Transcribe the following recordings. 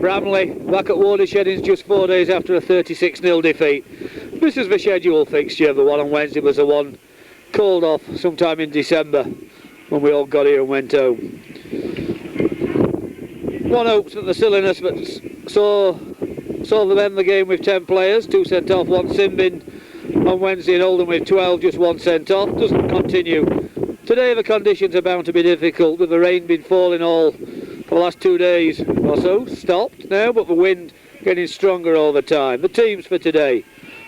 Bramley back at Watersheddings just 4 days after a 36-0 defeat. This is the scheduled fixture. The one on Wednesday was the one called off sometime in December when we all got here and went home. One hopes that the silliness but saw them end the game with 10 players, 2 sent off, 1 sin bin on Wednesday, and Oldham with 12, just 1 sent off, doesn't continue. Today the conditions are bound to be difficult, with the rain been falling all for the last 2 days or so. Stopped now, but the wind getting stronger all the time. The teams for today: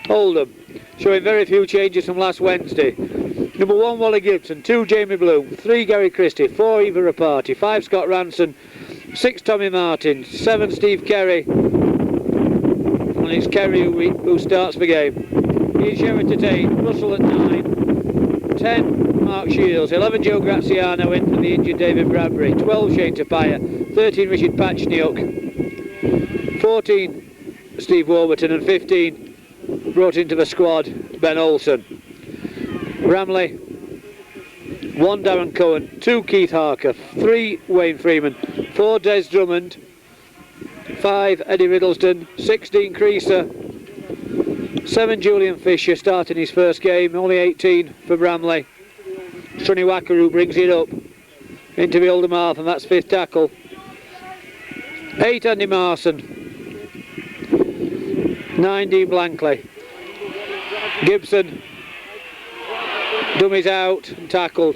Oldham showing very few changes from last Wednesday. Number 1 Wally Gibson, 2 Jamie Bloom, 3 Gary Christie, 4 Eva Rapati, 5 Scott Ranson, 6 Tommy Martin, 7 Steve Kerry, and it's Kerry who starts the game. Ian Sherritt at 8, Russell at 9, 10 Mark Shields, 11 Joe Graziano in for the injured David Bradbury, 12 Shane Tapia, 13 Richard Patchniuk, 14 Steve Warburton, and 15 brought into the squad Ben Olsen. Bramley, 1 Darren Cohen, 2 Keith Harker, 3 Wayne Freeman, 4 Des Drummond, 5 Eddie Riddleston, 16 Creaser, 7 Julian Fisher starting his first game, only 18 for Bramley. Sonny Wackaroo brings it up into the Oldham half, and that's 5th tackle. 8 Andy Marson, 9 Dean Blankley. Gibson, dummies out and tackled.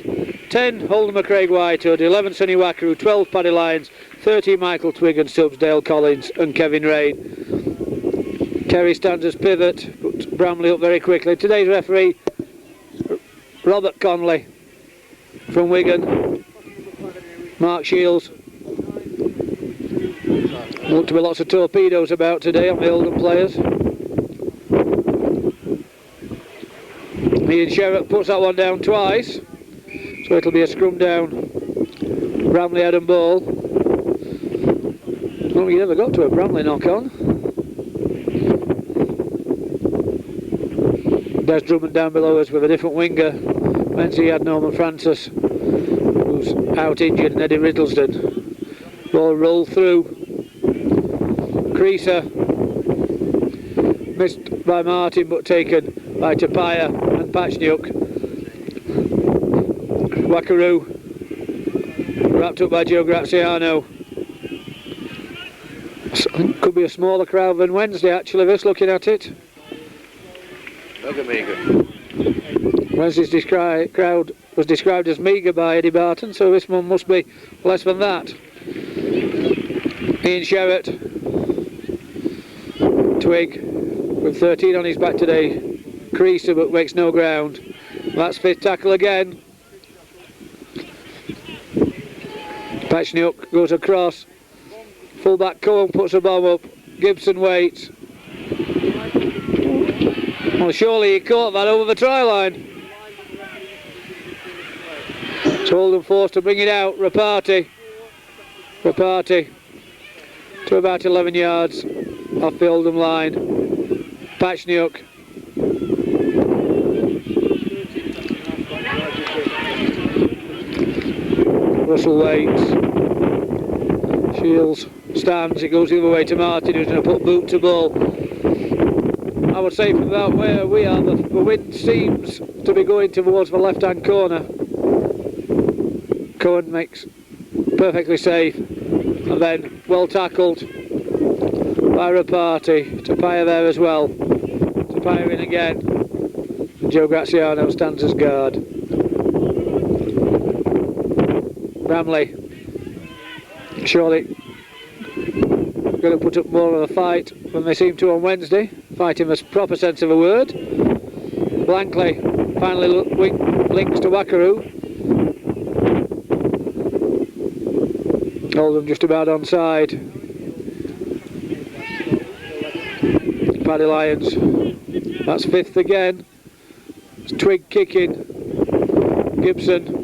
10 Holden McCraig Whitehood, 11 Sonny Wackaroo, 12 Paddy Lyons, 13 Michael Twig and subs Dale Collins and Kevin Rain. Kerry stands as pivot, puts Bramley up very quickly. Today's referee, Robert Conley from Wigan. Mark Shields. Look to be lots of torpedoes about today on the Oldham players. Ian Sherritt puts that one down twice, so it'll be a scrum down Bramley head and ball. Well, you never got to a Bramley knock on. Des Drummond down below us with a different winger. Wednesday he had Norman Francis, who's out injured, and Eddie Riddleston. Ball rolled through. Creaser missed by Martin but taken by Tapia and Patchniuk. Wackaroo wrapped up by Joe Graziano. Could be a smaller crowd than Wednesday actually, this looking at it. Wednesday's crowd was described as meagre by Eddie Barton, so this one must be less than that. Ian Sherritt, Twig with 13 on his back today. Creaser but makes no ground. That's 5th tackle again. Patchniuk goes across. Fullback Cohen puts a bomb up. Gibson waits. Well, surely he caught that over the try line. So Oldham forced to bring it out. Rapati to about 11 yards off the Oldham line. Patchniuk. Russell waits. Shields stands. It goes the other way to Martin, who's going to put boot to ball. I would say from about where we are, the wind seems to be going towards the left-hand corner. Cohen makes perfectly safe, and then well tackled by Rapati. Tapia there as well. Tapia in again. And Joe Graziano stands as guard. Bramley surely going to put up more of a fight than they seem to on Wednesday. Fight in the proper sense of the word. Blankley finally links to Wackaroo. Oldham just about onside. Paddy Lyons. That's 5th again. It's Twig kicking. Gibson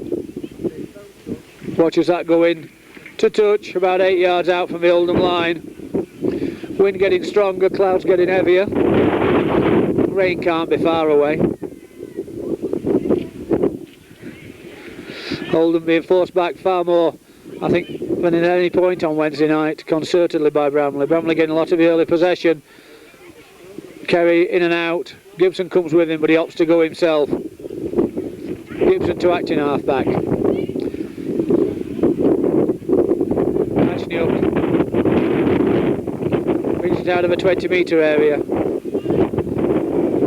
watches that go in to touch, about 8 yards out from the Oldham line. Wind getting stronger, clouds getting heavier. Rain can't be far away. Oldham being forced back far more I think, than at any point on Wednesday night, concertedly by Bramley. Bramley getting a lot of the early possession. Kerry in and out. Gibson comes with him, but he opts to go himself. Gibson to acting half-back. Ashniuk brings it out of a 20-metre area.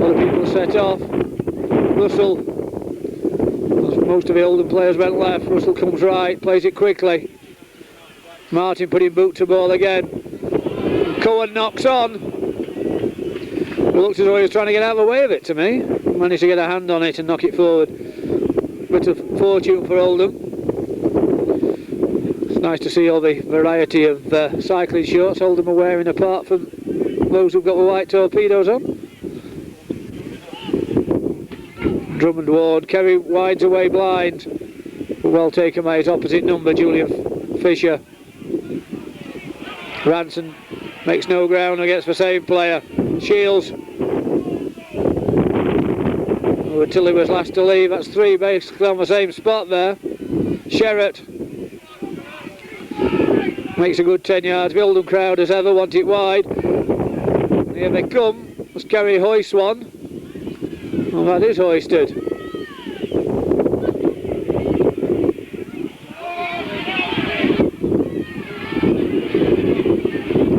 Other people set off. Russell, most of the Oldham players went left. Russell comes right, plays it quickly. Martin putting boot to ball again. Cohen knocks on. It looks as though he was trying to get out of the way of it to me. Managed to get a hand on it and knock it forward. Bit of fortune for Oldham. It's nice to see all the variety of cycling shorts Oldham are wearing, apart from those who've got the white torpedoes on. Drummond Ward, Kerry wides away blind. Well taken by his opposite number, Julian Fisher. Ranson makes no ground against the same player. Shields. Oh, until he was last to leave. That's three basically on the same spot there. Sherratt makes a good 10 yards. The Oldham crowd as ever want it wide. Here they come. Let's Kerry hoist one. Well, that is hoisted.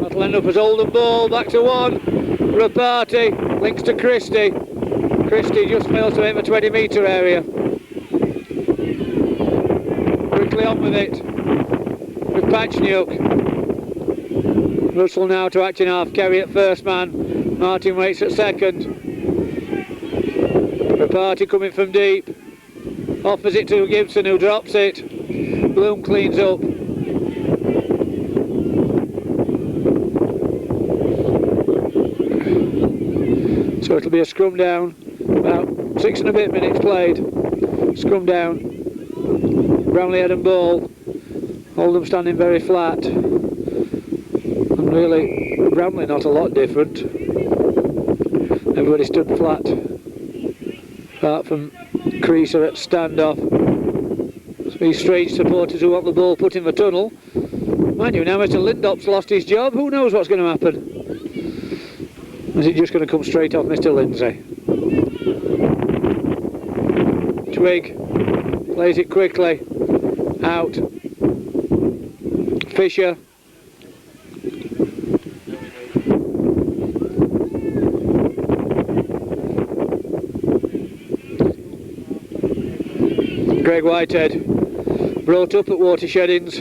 That'll end up as Oldham ball, back to one. Rapati links to Christie. Christie just fails to hit the 20-metre area. Quickly on with it. With Pachniuk. Russell now to acting half. Kerry at first man. Martin waits at second. Rapati coming from deep. Offers it to Gibson, who drops it. Bloom cleans up. So it'll be a scrum down. About 6 and a bit minutes played. Scrum down. Bramley head and ball. Oldham standing very flat. And really, Bramley not a lot different. Everybody stood flat. Apart from Creaser at standoff. These strange supporters who want the ball put in the tunnel. Mind you, now Mr. Lindop's lost his job. Who knows what's going to happen? Is it just going to come straight off Mr. Lindsay? Twig plays it quickly. Out. Fisher. Greg Whitehead, brought up at watersheddings.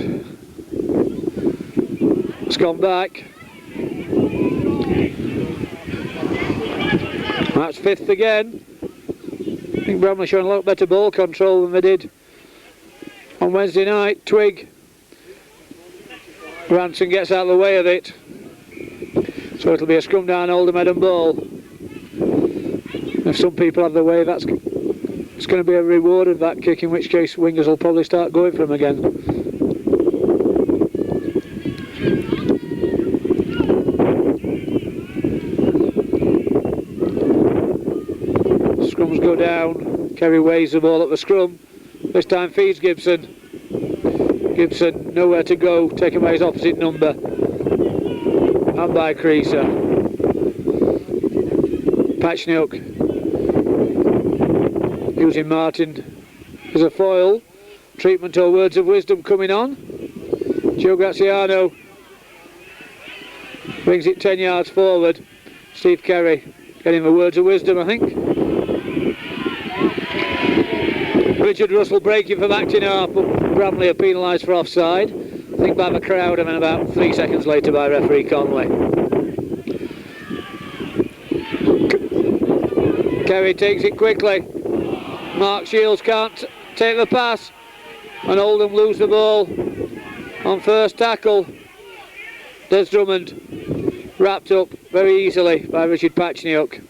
It's gone back. That's 5th again. I think Bramley showing a lot better ball control than they did on Wednesday night. Twig. Ranson gets out of the way of it. So it'll be a scrum down Oldham head and ball. If some people have the way, it's going to be a reward of that kick, in which case wingers will probably start going for him again. Scrums go down. Kerry waves the ball at the scrum. This time feeds Gibson. Gibson nowhere to go, taken by his opposite number. And by Creaser. Pachniuk using Martin as a foil. Treatment or words of wisdom coming on. Joe Graziano brings it 10 yards forward. Steve Kerry getting the words of wisdom, I think. Richard Russell breaking from acting half, but Bramley are penalised for offside. I think by the crowd, and then about 3 seconds later by referee Conway. Kerry takes it quickly. Mark Shields can't take the pass, and Oldham lose the ball on first tackle. Des Drummond wrapped up very easily by Richard Pachniuk.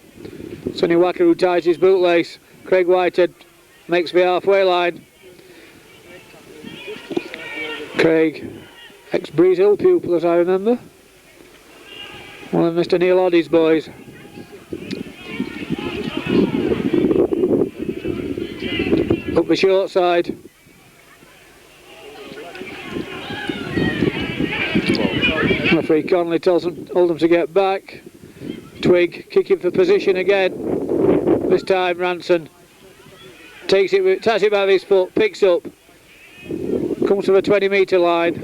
Sonny Wakaru ties his bootlace. Craig Whitehead makes the halfway line. Craig, ex-Breeze Hill pupil as I remember. One of Mr. Neil Oddie's boys. Up the short side. Referee Connolly tells Oldham to get back. Twig kicking for position again. This time Ranson taps it by his foot, picks up, comes to the 20-metre line,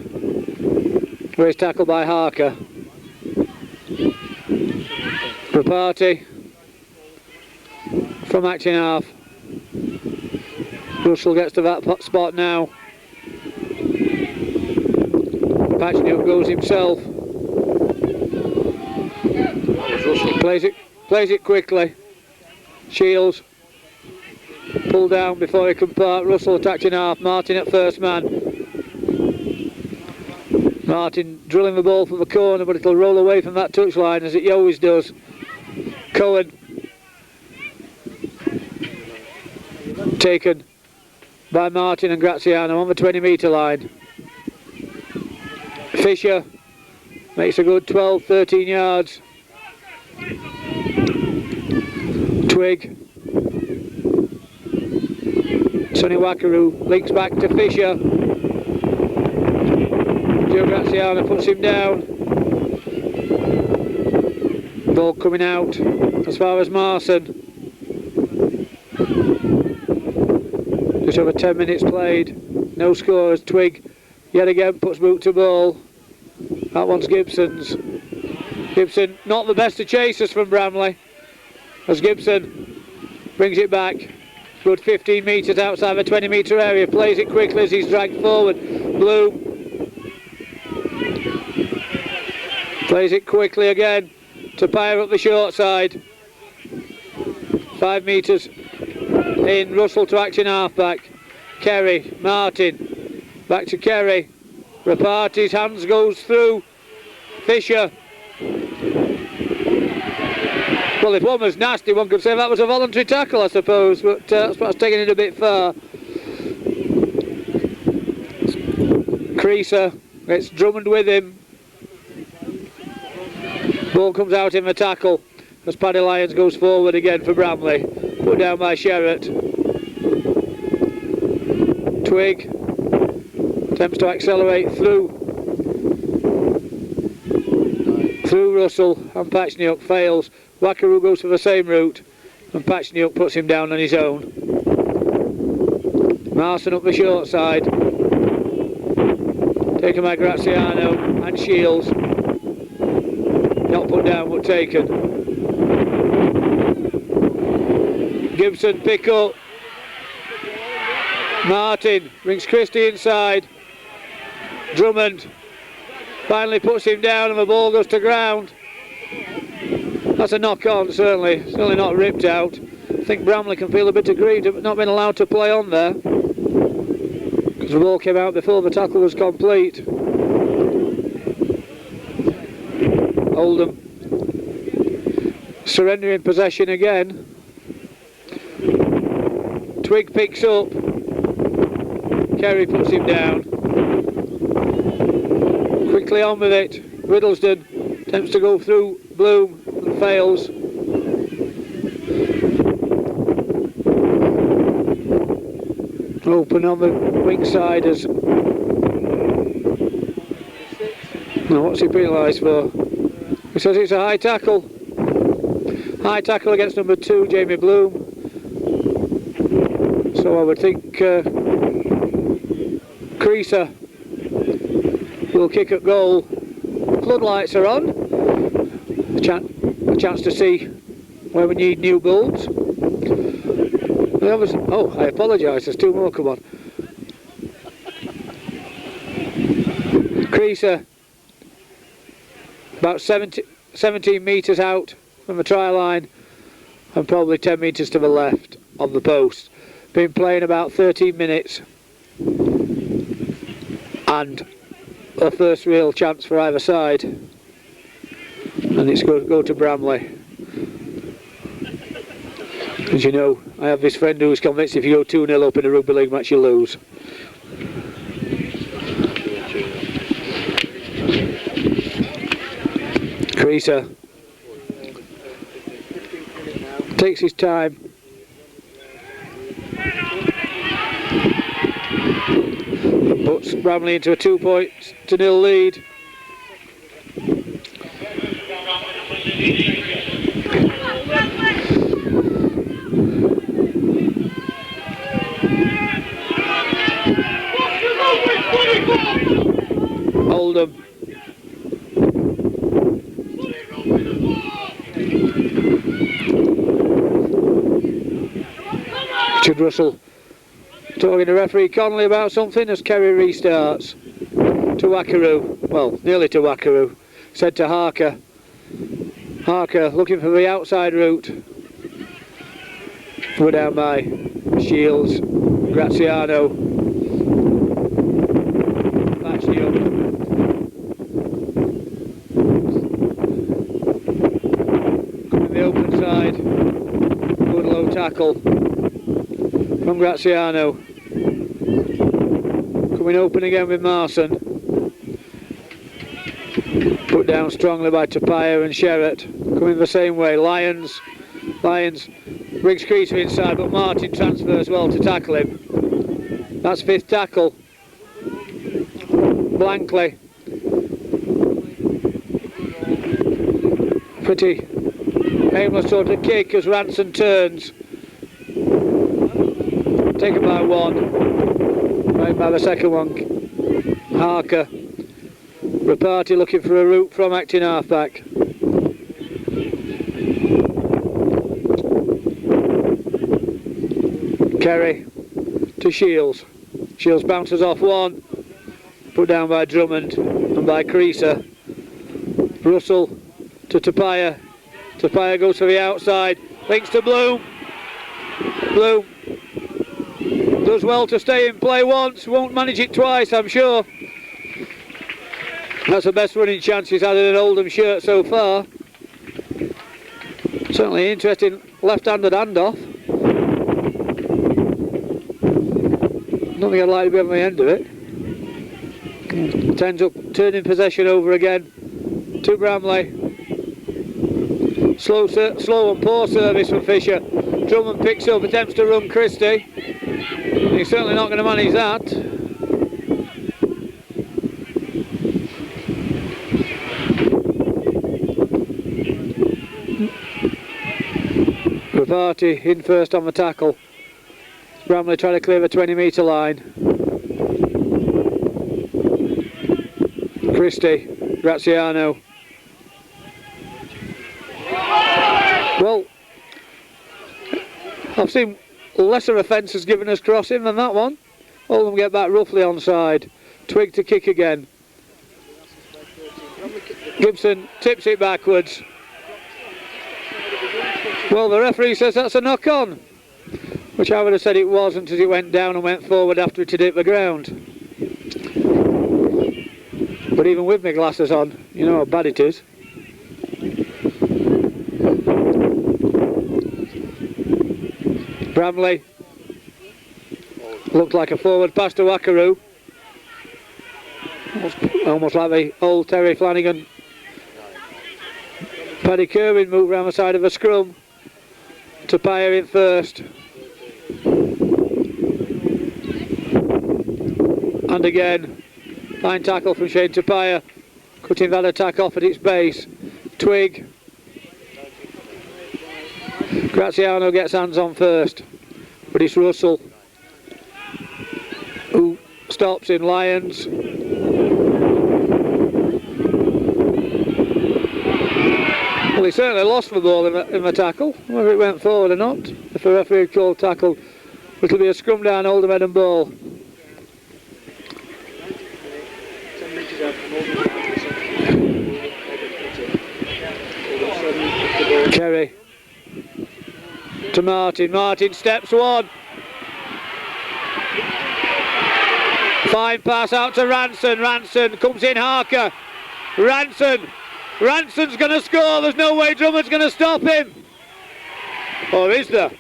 where he's tackled by Harker. Rapati from action half. Russell gets to that spot now. Patchnick goes himself. Plays it quickly. Shields pull down before he can part. Russell attacking half. Martin at first man. Martin drilling the ball from the corner, but it'll roll away from that touchline as it always does. Cohen taken by Martin and Graziano on the 20-metre line. Fisher makes a good 12-13 yards. Twig. Sonny Wakaru links back to Fisher. Joe Graziano puts him down. Ball coming out as far as Marson. Just over 10 minutes played. No score as Twig yet again puts boot to ball. That one's Gibson's. Gibson not the best of chasers from Bramley, as Gibson brings it back. Good 15 metres outside the 20-metre area. Plays it quickly as he's dragged forward. Bloom plays it quickly again to Pyre up the short side. 5 metres in. Russell to action halfback. Kerry, Martin, back to Kerry. Rapati's hands goes through. Fisher. Well, if one was nasty, one could say that was a voluntary tackle, I suppose, but that's perhaps taking it a bit far. Creaser gets Drummond with him. Ball comes out in the tackle as Paddy Lyons goes forward again for Bramley. Put down by Sherratt. Twig attempts to accelerate through Russell, and Patchnick fails. Wakaru goes for the same route and Patchnick puts him down on his own. Marson up the short side, taken by Graziano and Shields. Not put down but taken. Gibson pick up. Martin brings Christie inside. Drummond finally puts him down and the ball goes to ground. That's a knock on, certainly not ripped out. I think Bramley can feel a bit aggrieved at not being allowed to play on there, because the ball came out before the tackle was complete. Oldham surrendering possession again. Twig picks up. Kerry puts him down. Quickly on with it. Riddlesden attempts to go through Bloom and fails. Open on the wing side as... Now what's he penalised for? He says it's a high tackle. High tackle against number 2, Jamie Bloom. So I would think Creaser will kick at goal. Floodlights are on. A chance to see where we need new bulbs. Oh, I apologise, there's 2 more, come on. Creaser about 17 metres out from the try line and probably 10 metres to the left of the post. Been playing about 13 minutes and a first real chance for either side, and it's going to go to Bramley. As you know, I have this friend who's convinced if you go 2-0 up in a rugby league match you lose. Creaser takes his time. Puts Bramley into a 2-0 lead. Oldham. Richard Russell talking to referee Connolly about something as Kerry restarts. To Wackaroo, well, nearly to Wackaroo. Said to Harker. Harker looking for the outside route. We're down by Shields, Graziano. Matched up. Coming the open side. Good low tackle from Graziano. Coming open again with Marson. Put down strongly by Tapia and Sherratt. Coming the same way. Lyons brings Creasy inside, but Martin transfers well to tackle him. That's fifth tackle. Blankley. Pretty aimless sort of kick as Ranson turns. Taken by one. Right by the second one. Harker. Rapati looking for a route from acting halfback. Kerry to Shields. Shields bounces off one. Put down by Drummond and by Creaser. Russell to Tapia. Tapia goes to the outside. Links to Bloom. Bloom does well to stay in play once. Won't manage it twice, I'm sure. That's the best running chance he's had in an Oldham shirt so far. Certainly interesting left-handed handoff. Don't think I'd like to be on the end of it. Ends up turning possession over again to Bramley. Slow and poor service from Fisher. Drummond picks up, attempts to run Christie. He's certainly not going to manage that. Ravati in first on the tackle. Bramley trying to clear the 20-metre line. Christie, Graziano. Well, I've seen lesser offences given us crossing than that one. All of them get back roughly onside. Twig to kick again. Gibson tips it backwards. Well, the referee says that's a knock-on, which I would have said it wasn't as it went down and went forward after it had hit the ground. But even with my glasses on, you know how bad it is. Bramley looked like a forward pass to Wackaroo. Almost like the old Terry Flanagan. Paddy Kerwin moved round the side of a scrum. Tapia in first. And again, fine tackle from Shane Tapia, cutting that attack off at its base. Twig. Graziano gets hands on first, but it's Russell who stops in Lyons. Well, he certainly lost the ball in the tackle, whether it went forward or not. If the referee called tackle, it'll be a scrum down Oldham and ball. Kerry to Martin. Martin steps one. Fine pass out to Ranson. Ranson comes in Harker. Ranson's going to score. There's no way Drummond's going to stop him. Or is there?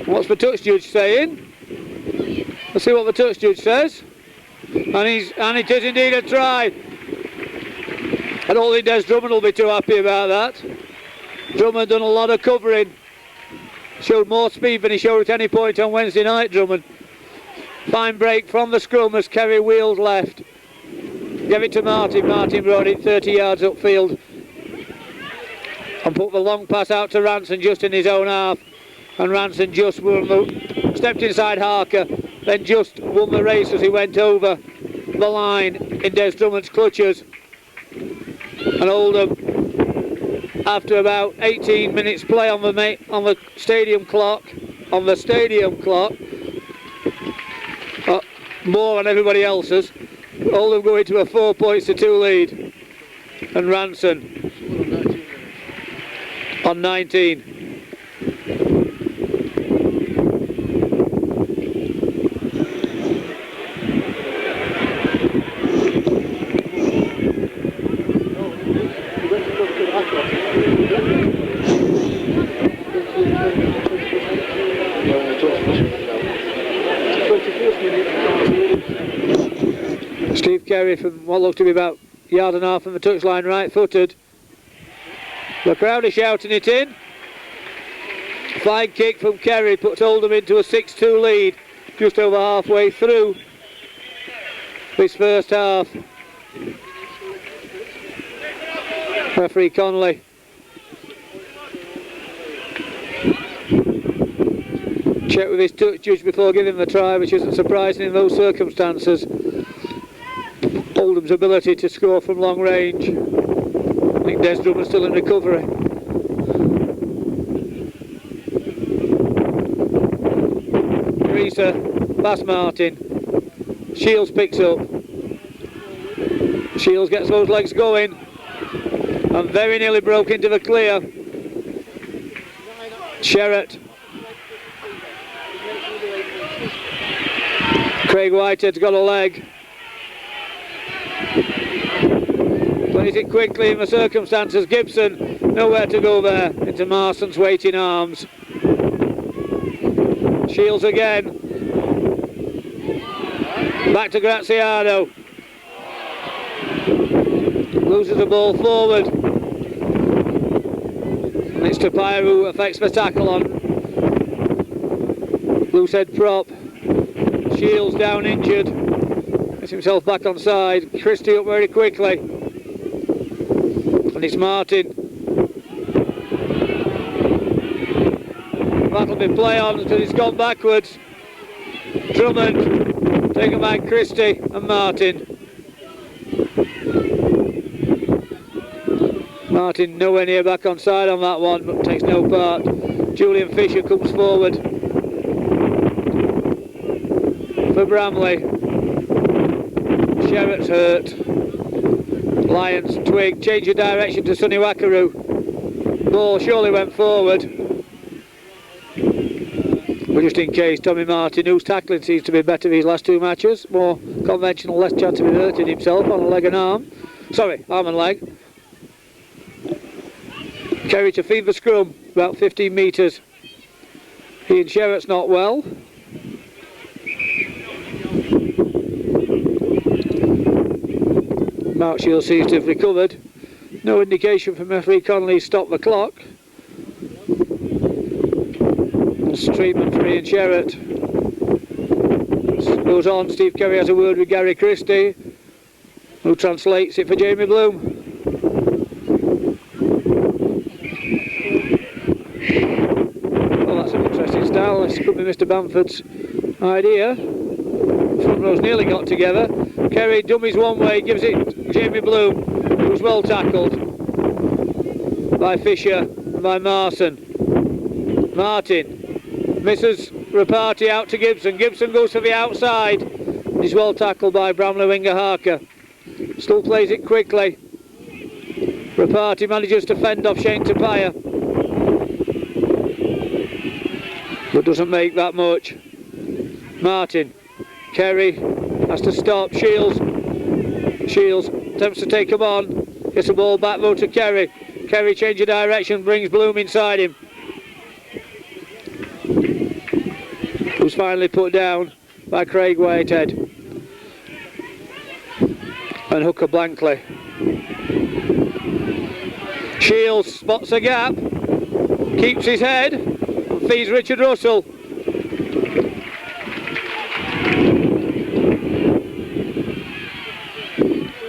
What's the touch judge saying? Let's see what the touch judge says. And it is indeed a try. I don't think Des Drummond will be too happy about that. Drummond done a lot of covering. Showed more speed than he showed at any point on Wednesday night, Drummond. Fine break from the scrum as Kerry wheels left. Give it to Martin. Martin brought it 30 yards upfield and put the long pass out to Ranson just in his own half, and Ranson just stepped inside Harker, then just won the race as he went over the line in Des Drummond's clutches. And Oldham, after about 18 minutes play on the stadium clock, more than everybody else's, Oldham going to a 4 points to 2 lead, and Ranson on 19. Steve Carey from what looked to be about a yard and a half from the touchline, right-footed. The crowd are shouting it in. Fine kick from Kerry puts Oldham into a 6-2 lead just over halfway through this first half. Referee Connolly checked with his touch judge before giving the try, which isn't surprising in those circumstances. Oldham's ability to score from long range. I think Des Drummond's still in recovery. Risa, past Martin. Shields picks up. Shields gets those legs going and very nearly broke into the clear. Sherratt. Craig Whitehead's got a leg. Plays it quickly in the circumstances. Gibson, nowhere to go there. Into Marston's waiting arms. Shields again. Back to Graziano. Loses the ball forward. And it's Tapia who affects the tackle on loose head prop. Shields down injured. Gets himself back on side. Christie up very quickly. And it's Martin. That'll be play on because it's gone backwards. Drummond taken by Christie and Martin. Martin nowhere near back on side on that one, but takes no part. Julian Fisher comes forward for Bramley. Sherratt's hurt. Lyons twig, change of direction to Sonny Wakaru. Ball surely went forward. But just in case, Tommy Martin, whose tackling seems to be better these last 2 matches, more conventional, less chance of him hurting himself on a leg and arm. Sorry, arm and leg. Kerry to feed the scrum, about 15 metres. Ian Sherratt's not well. Mark Shields seems to have recovered. No indication from referee Connolly stop the clock. That's treatment for Ian Sherratt. Goes on, Steve Kerry has a word with Gary Christie, who translates it for Jamie Bloom. Well, that's an interesting style. This could be Mr. Bamford's idea. Front row's nearly got together. Kerry dummies one way, gives it Jamie Bloom, who's well tackled by Fisher and by Marson. Martin misses Rapati out to Gibson. Gibson goes to the outside. He's well tackled by Bramley winger Harker. Still plays it quickly. Rapati manages to fend off Shane Tapia, but doesn't make that much. Martin. Kerry has to stop. Shields attempts to take him on. Gets the ball back though to Kerry. Kerry change of direction, brings Bloom inside him, who's finally put down by Craig Whitehead and Hooker Blankley. Shields spots a gap, keeps his head and feeds Richard Russell.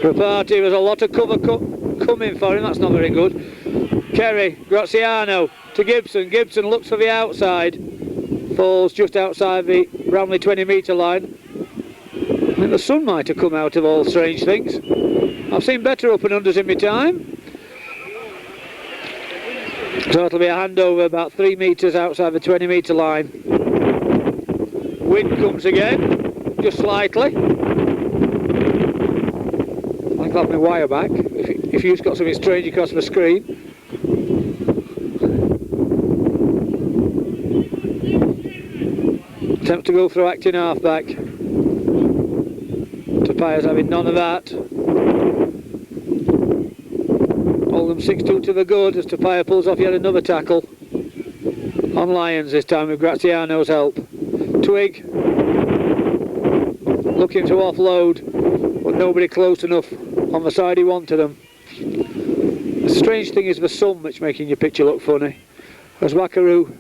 Rapati, there's a lot of cover coming for him, that's not very good. Kerry, Graziano to Gibson. Gibson looks for the outside, falls just outside the Bramley 20-metre line. I think the sun might have come out of all strange things. I've seen better up and unders in my time. So it'll be a handover about 3 metres outside the 20-metre line. Wind comes again, just slightly. I think I'll have my wire back, if you've got something strange across the screen. Attempt to go through acting half-back. Tapaya's having none of that. Oldham 6-2 to the good as Tapaya pulls off yet another tackle. On Lyons this time with Graziano's help. Twig looking to offload, but nobody close enough on the side he wanted them. The strange thing is the sun which making your picture look funny, as Wakaru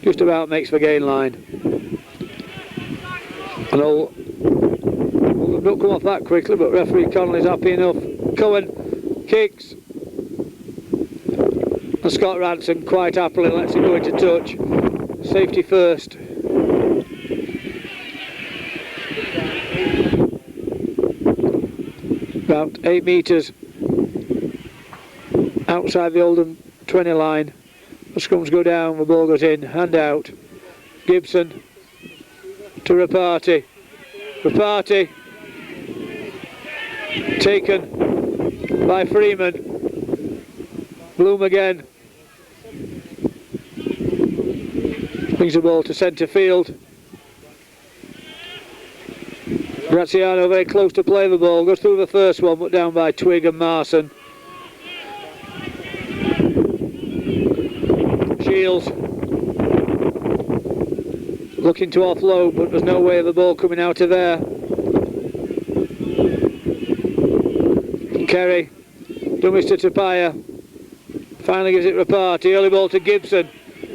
just about makes the gain line. And Oldham don't come off that quickly, but referee Connolly's happy enough. Cohen kicks, and Scott Ranson quite happily lets it go into touch. Safety first. About 8 metres outside the Oldham 20 line. The scrums go down, the ball goes in, hand out. Gibson to Rapati. Rapati taken by Freeman. Bloom again. Brings the ball to centre field. Graziano very close to play the ball, goes through the first one but down by Twig and Marson. Shields looking to offload, but there's no way of the ball coming out of there. Kerry, dummies to Tapaya, finally gives it Rapati, early ball to Gibson,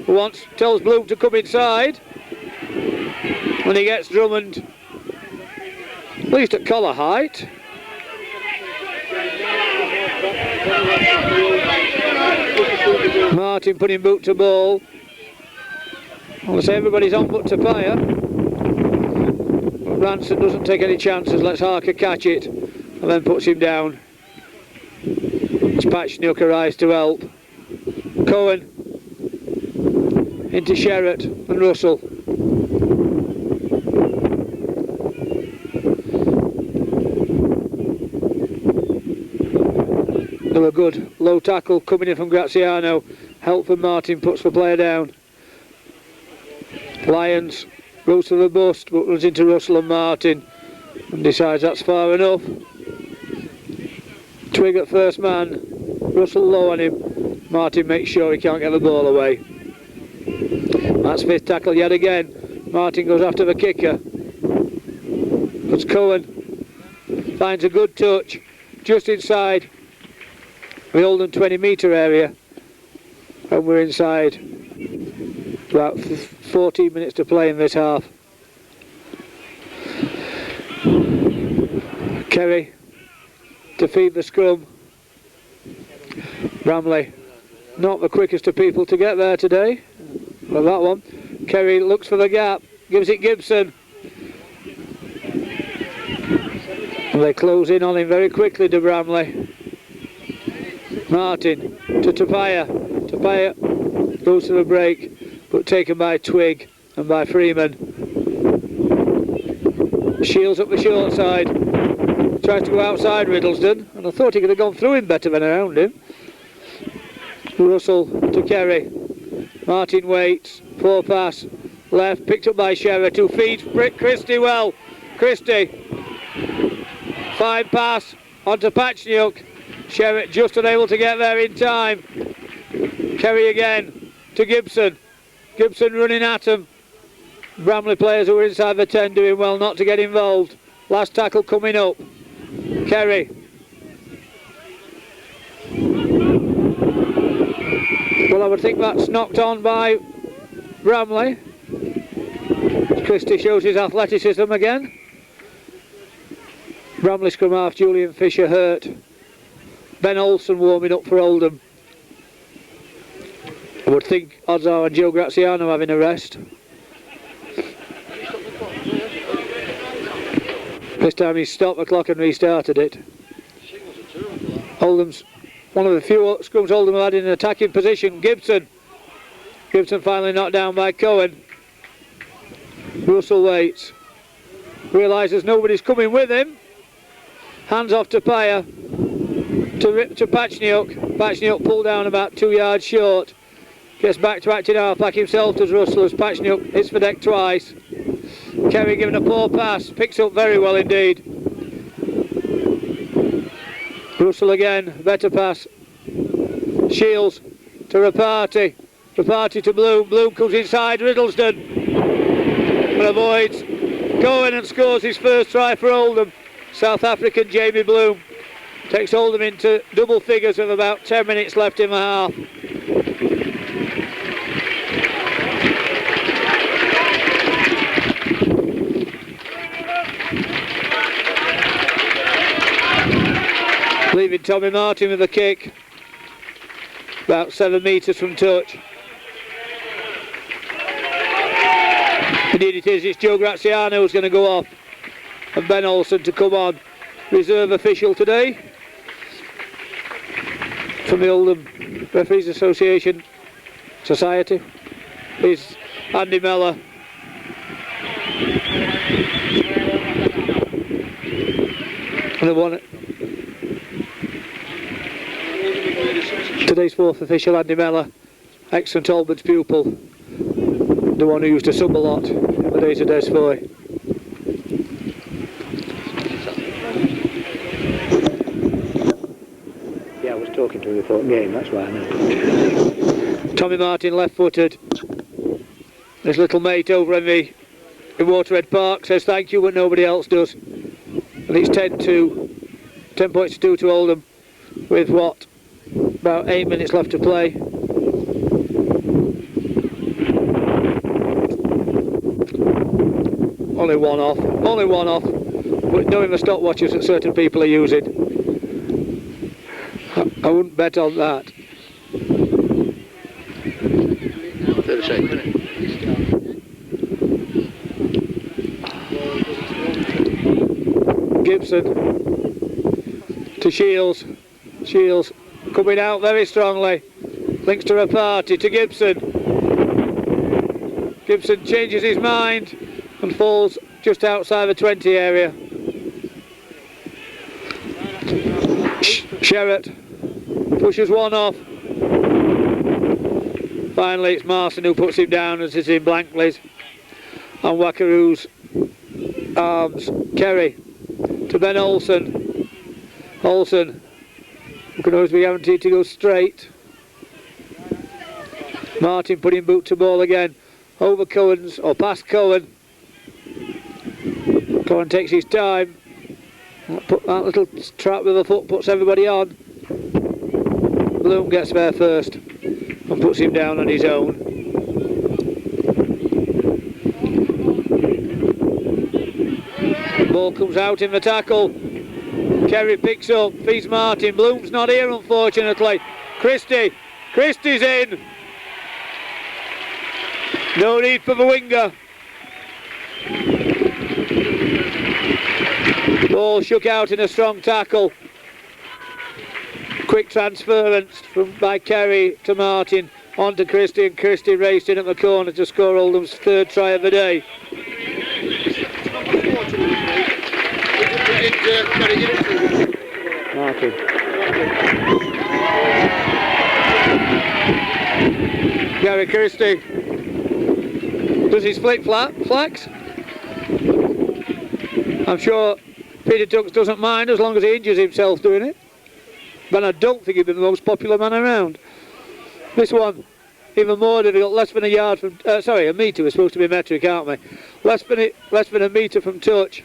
who tells Bloom to come inside, when he gets Drummond at least at collar height. Martin putting boot to ball. I want to say everybody's on but Tapaya. But Ranson doesn't take any chances, lets Harker catch it and then puts him down. Spatchniuk arrives to help. Cohen into Sherratt and Russell. They were good. Low tackle coming in from Graziano. Help from Martin, puts the player down. Lyons goes to the bust but runs into Russell and Martin and decides that's far enough. Twig at first man. Russell low on him. Martin makes sure he can't get the ball away. That's 5th tackle yet again. Martin goes after the kicker. But Cohen finds a good touch just inside the Oldham 20-metre area, and we're inside about 14 minutes to play in this half. Kerry to feed the scrum. Bramley not the quickest of people to get there today. Well, that one. Kerry looks for the gap, gives it Gibson. And they close in on him very quickly to Bramley. Martin to Tapaya. Tapaya goes to the break, but taken by Twig and by Freeman. Shields up the short side. Tries to go outside Riddlesden, and I thought he could have gone through him better than around him. Russell to Kerry. Martin waits. 4 pass. Left, picked up by Sherratt, who feeds Christie well. Christie. 5 pass onto Patchniuk. Sherratt just unable to get there in time. Kerry again to Gibson. Gibson running at him. Bramley players who were inside the 10 doing well not to get involved. Last tackle coming up. Kerry. Well, I would think that's knocked on by Bramley. Christie shows his athleticism again. Bramley scrum half Julian Fisher hurt. Ben Olsen warming up for Oldham. I would think odds are on Joe Graziano having a rest. This time he stopped the clock and restarted it. Oldham's one of the few scrums Oldham had in an attacking position. Gibson finally knocked down by Cohen. Russell waits. Realises nobody's coming with him. Hands off to Pyer. To Pachniuk. Pachniuk pulled down about 2 yards short. Gets back to acting half-back himself, does Russell, as Pachniuk hits for deck twice. Kerry giving a poor pass. Picks up very well indeed. Russell again. Better pass. Shields to Rapati. Rapati to Bloom. Bloom comes inside Riddleston. But avoids. Cohen and scores his first try for Oldham. South African Jamie Bloom takes Oldham into double figures with about 10 minutes left in the half. Leaving Tommy Martin with a kick about 7 metres from touch. Indeed it is, it's Joe Graziano who's going to go off and Ben Olsen to come on. Reserve official today from the Oldham Referees Association Society is Andy Mellor. And the one today's fourth official, Andy Mellor, ex-St Albans pupil, the one who used to sub a lot in the days of Des Foy. Yeah, I was talking to him before the game, that's why I know. Tommy Martin, left-footed. His little mate over in Watershed Park says thank you, but nobody else does. And it's 10 points to 2 to Oldham, with what, about 8 minutes left to play. Only one off, but knowing the stopwatches that certain people are using, I wouldn't bet on that. 36 minutes. Gibson to Shields. Shields coming out very strongly. Links to Rapati to Gibson. Gibson changes his mind and falls just outside the 20 area. Sherratt pushes one off. Finally it's Marson who puts him down as it's in Blankley's. And Wakaru's arms. Kerry to Ben Olsen. Olsen, who can always be guaranteed to go straight. Martin putting boot to ball again. Over Cohen's, or past Cohen. Cohen takes his time. Put that little trap with the foot, puts everybody on. Bloom gets there first and puts him down on his own. Ball comes out in the tackle. Kerry picks up, feeds Martin. Bloom's not here unfortunately. Christie. Christie's in. No need for the winger. Ball shook out in a strong tackle. Quick transference by Kerry to Martin onto Christie, and Christie raced in at the corner to score Oldham's third try of the day. Martin. Gary Christie does his flax. I'm sure Peter Tux doesn't mind as long as he injures himself doing it. But I don't think he'd be the most popular man around. This one, even more difficult, less than a yard from, a metre, we're supposed to be metric, aren't we? Less than a metre from touch.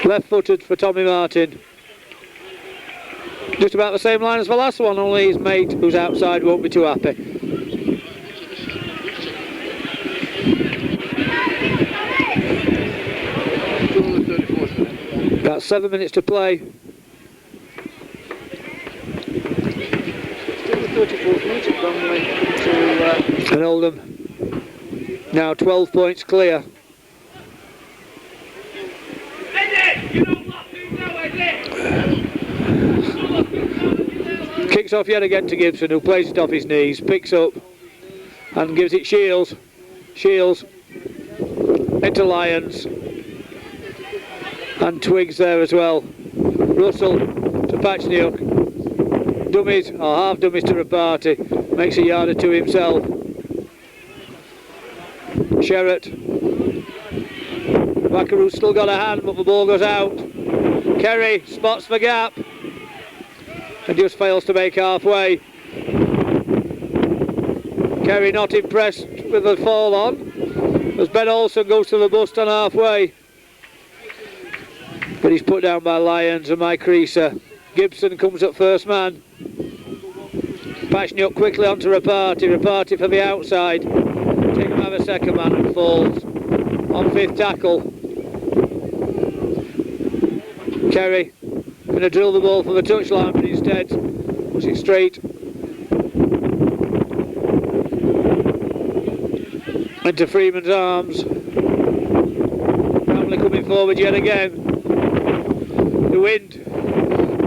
Left-footed for Tommy Martin. Just about the same line as the last one, only his mate, who's outside, won't be too happy. About 7 minutes to play. Still the 34th minute at Bramley to And Oldham now 12 points clear. Kicks off yet again to Gibson, who plays it off his knees, picks up and gives it Shields. Shields into Lyons. And Twiggs there as well. Russell to Patchniuk. Dummies, or half dummies to Rapati. Makes a yard or two himself. Sherratt. Wackaroo's still got a hand, but the ball goes out. Kerry spots the gap and just fails to make halfway. Kerry not impressed with the fall on as Ben Olsen goes to the bust on halfway. But he's put down by Lyons and Mike Creaser. Gibson comes up first man. Patchniuk quickly onto Rapati. Rapati for the outside. Take him out of a second man and falls on fifth tackle. Kerry going to drill the ball for the touchline, but instead puts it straight into Freeman's arms. Bramley coming forward yet again. The wind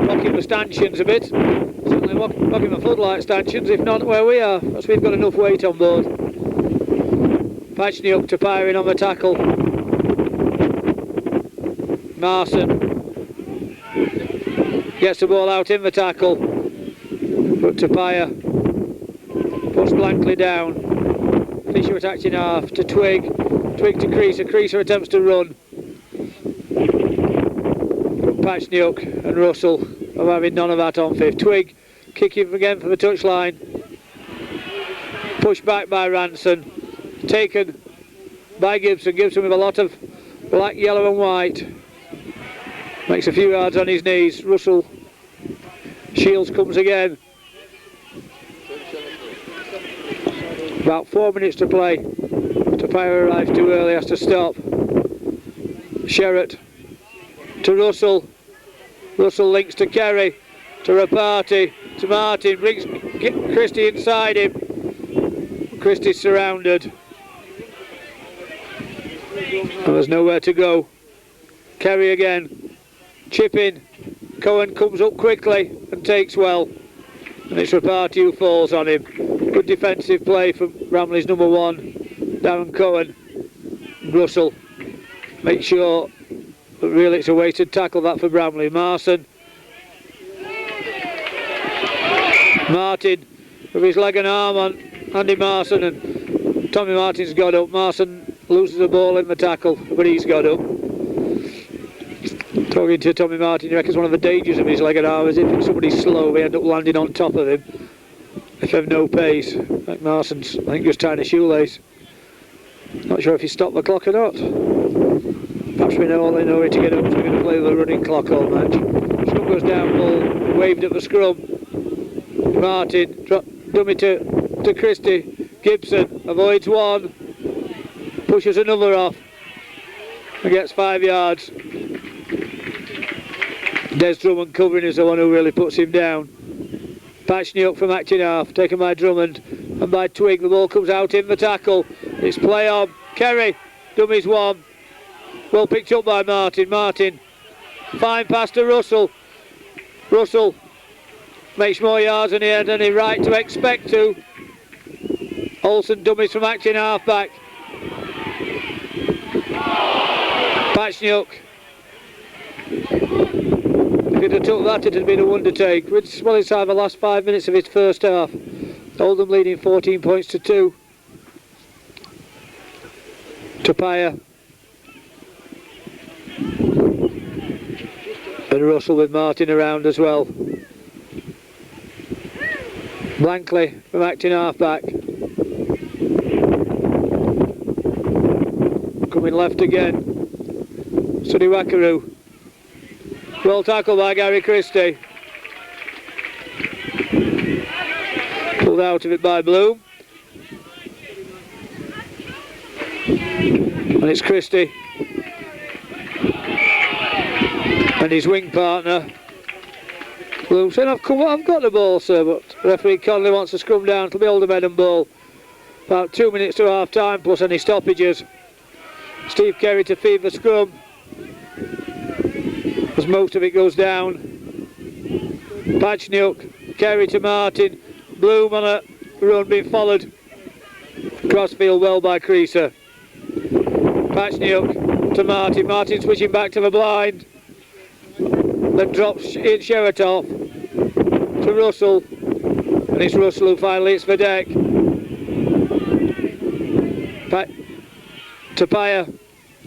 rocking the stanchions a bit, certainly rocking the floodlight stanchions, if not where we are, because we've got enough weight on board. Patchniuk to Pyrin on the tackle. Marson gets the ball out in the tackle, but Tapia puts blankly down. Fisher attacking half to Twig. Twig to Creaser. Creaser attempts to run. But Patchniuk and Russell are having none of that on fifth. Twig kicking again for the touchline. Pushed back by Ranson. Taken by Gibson. Gibson with a lot of black, yellow and white. Makes a few yards on his knees. Russell. Shields comes again. About 4 minutes to play. Tapia arrives too early, has to stop. Sherratt to Russell. Russell links to Kerry. To Rapati. To Martin. Brings Christie inside him. Christie's surrounded. And there's nowhere to go. Kerry again. Chip in. Cohen comes up quickly and takes well. And it's Rapati who falls on him. Good defensive play from Bramley's number one, Darren Cohen. Russell makes sure that really it's a weighted tackle that for Bramley. Martin with his leg and arm on Andy Marson, and Tommy Martin's got up. Marson loses the ball in the tackle, but he's got up. Talking to Tommy Martin, he reckons one of the dangers of his leg and arm is if somebody's slow, they end up landing on top of him if they have no pace. Like Marson's, I think, just tying a shoelace. Not sure if he stopped the clock or not. Perhaps we know all they know to get up, so we're going to play the running clock all match. Scrum goes down, ball waved at the scrum. Martin, dummy to Christie. Gibson avoids one, pushes another off and gets 5 yards. Des Drummond covering is the one who really puts him down. Patchniuk from acting half, taken by Drummond and by Twig. The ball comes out in the tackle. It's play on. Kerry, dummies one. Well picked up by Martin. Martin, fine pass to Russell. Russell makes more yards than he had any right to expect to. Olsen dummies from acting half back. Patchniuk. If he'd have took that, it had been a wonder take. It's well inside the last 5 minutes of his first half. Oldham leading 14 points to 2. Tapia. And Russell with Martin around as well. Blankley from acting half back. Coming left again. Sonny Wackaroo. Well tackled by Gary Christie. Pulled out of it by Bloom. And it's Christie. and his wing partner Bloom saying, I've got the ball, sir, but referee Connolly wants to scrum down to the Oldham Head and ball. About 2 minutes to half time plus any stoppages. Steve Kerry to feed the scrum as most of it goes down. Patchniuk, Kerry to Martin, Bloom on a run being followed crossfield well by Creaser. Patchniuk to Martin, Martin switching back to the blind, then drops in Sheretov to Russell, and it's Russell who finally hits the deck. To Pyer.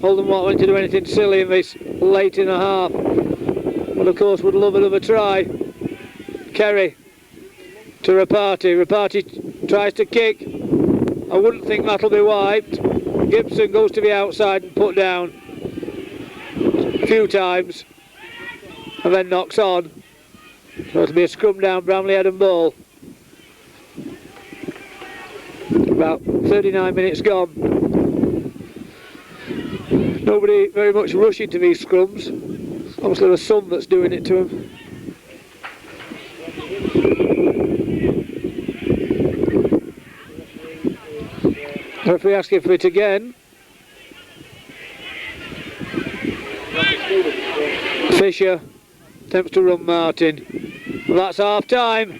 Oldham won't want to do anything silly in this late in the half, but of course would love another try. Kerry to Rapati. Rapati tries to kick. I wouldn't think that'll be wiped. Gibson goes to the outside and put down a few times and then knocks on. So it'll be a scrum down Bramley Head and ball. About 39 minutes gone. Nobody very much rushing to these scrums. Obviously the sun that's doing it to them. Referee asking for it again. Fisher attempts to run Martin. Well, that's half time.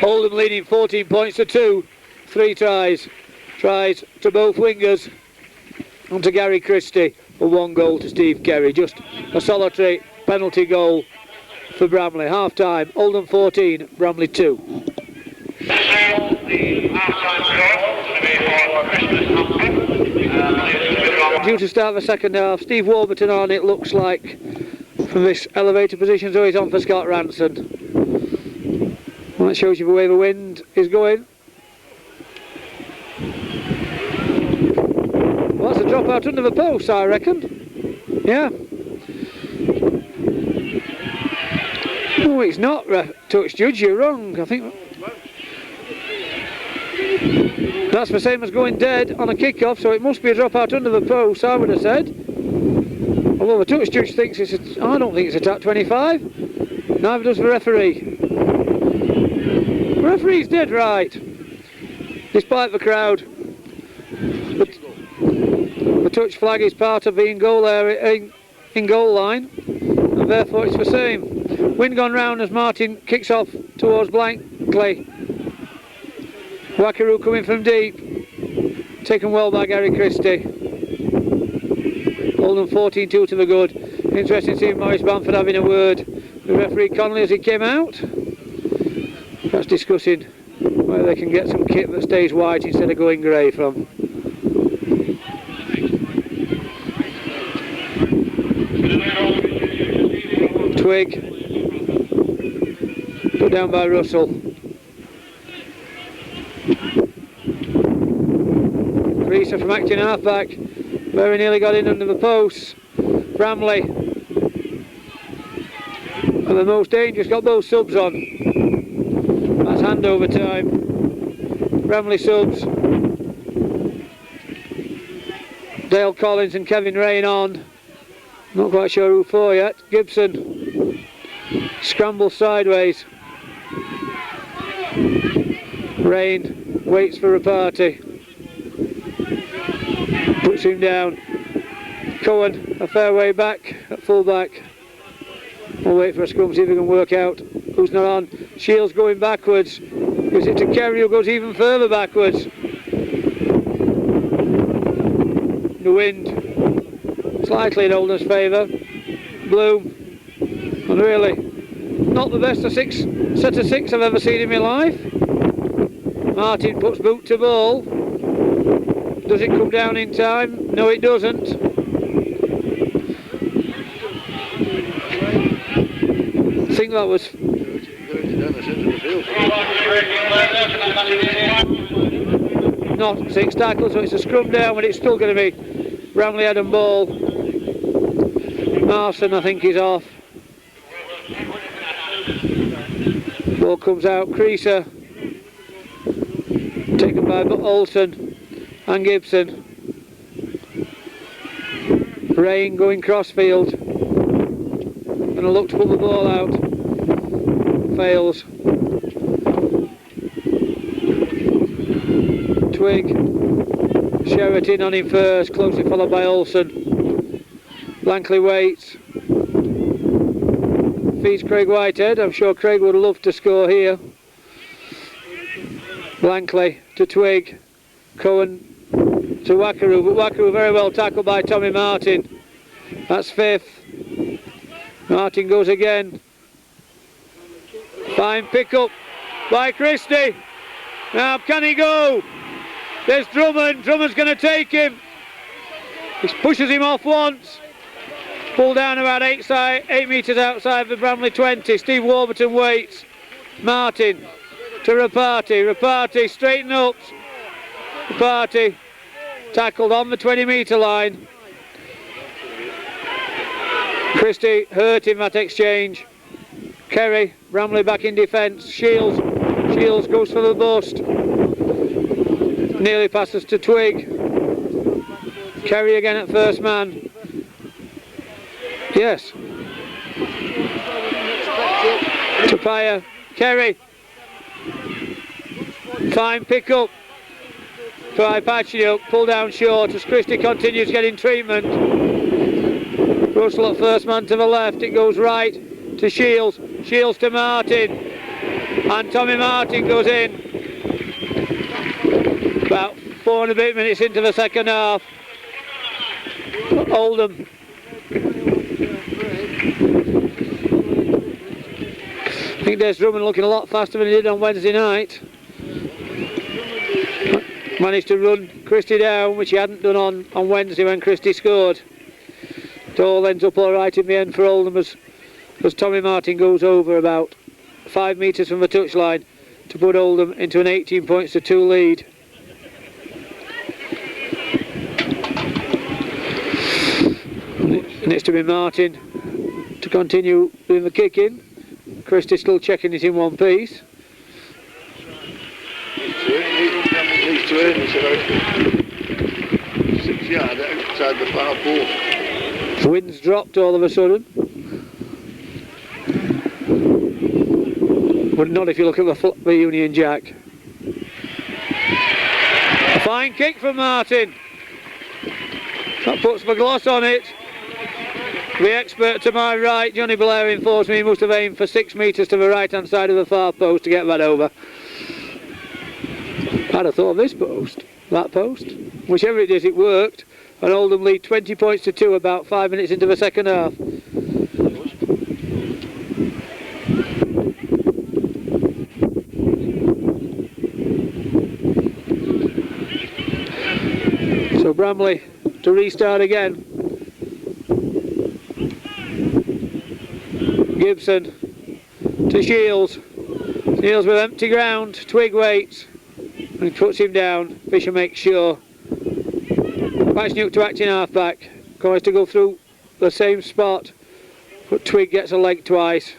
Oldham leading 14 points to 2. 3 tries. Tries to both wingers. On to Gary Christie for 1 goal to Steve Kerry. Just a solitary penalty goal for Bramley. Half time. Oldham 14, Bramley 2. Due to start the second half, Steve Warburton on it looks like from this elevated position, so he's on for Scott Ranson. Well, that shows you the way the wind is going. Well, that's a drop out under the post, I reckon. Yeah. Oh, it's not touch judge, you're wrong. I think that's the same as going dead on a kick-off, so it must be a drop out under the post, I would have said. Although the touch judge thinks it's I don't think it's a tap 25. Neither does the referee. The referee's dead right, despite the crowd. The touch flag is part of the in-goal area, in-goal line, and therefore it's the same. Wind gone round as Martin kicks off towards Blankley. Wackaroo coming from deep, taken well by Gary Christie. Oldham 14-2 to the good. Interesting to see Maurice Bamford having a word with referee Connolly as he came out. Perhaps discussing whether they can get some kit that stays white instead of going grey from. Twig, put down by Russell. Creaser from acting halfback, very nearly got in under the posts. Bramley, and the most dangerous, got both subs on. That's handover time. Bramley subs. Dale Collins and Kevin Rain on. Not quite sure who for yet. Gibson scrambles sideways. Rain waits for a party. Puts him down. Cohen a fair way back at full back. We'll wait for a scrum, see if we can work out who's not on. Shields going backwards. Gives it to Kerry, who goes even further backwards. The wind slightly in Oldham's favour. Bloom, and really not the best set of six I've ever seen in my life. Martin puts boot to ball. Does it come down in time? No, it doesn't. I think that was not 6 tackles, so it's a scrum down, but it's still going to be Bramley Head and ball. Marson, I think, is off. Ball comes out. Creaser taken by Olsen and Gibson. Rain going crossfield. going to look to pull the ball out. Fails. Twig. Sheraton on him first, closely followed by Olsen. Blankley waits. Feeds Craig Whitehead. I'm sure Craig would love to score here. Blankley to Twig. Cohen to Wackaroo, but Wackaroo very well tackled by Tommy Martin. That's fifth. Martin goes again. Fine pick up by Christie. Now can he go? There's Drummond. Drummond's going to take him. He pushes him off once. Pulled down about 8 metres outside the Bramley 20. Steve Warburton waits. Martin to Rapati. Rapati straighten up. Rapati tackled on the 20-metre line. Christie hurt him that exchange. Kerry, Bramley back in defence. Shields goes for the bust. Nearly passes to Twig. Kerry again at first man. Yes. Tapia, Kerry. Fine pick up by Patchuk, pull down short as Christie continues getting treatment. Russell at first man to the left, it goes right to Shields. Shields to Martin. And Tommy Martin goes in. About 4 and a bit minutes into the second half. Oldham. I think Des Drummond looking a lot faster than he did on Wednesday night. Managed to run Christie down, which he hadn't done on Wednesday when Christie scored. It all ends up alright in the end for Oldham as Tommy Martin goes over about 5 metres from the touchline to put Oldham into an 18 points to 2 lead. And it's to be Martin to continue doing the kicking. Christie still checking it in one piece. He's to earn this about 6 yards outside the far post. Wind's dropped all of a sudden. But not if you look at the Union Jack. A fine kick from Martin. That puts the gloss on it. The expert to my right, Johnny Blair, informs me he must have aimed for 6 metres to the right hand side of the far post to get that over. I'd have thought of this post, that post. Whichever it is, it worked. And Oldham lead 20 points to 2 about 5 minutes into the second half. So Bramley to restart again. Gibson to Shields. Shields with empty ground. Twig waits. And he puts him down. Fisher makes sure. Patchuk to acting half-back. Tries to go through the same spot. But Twig gets a leg twice.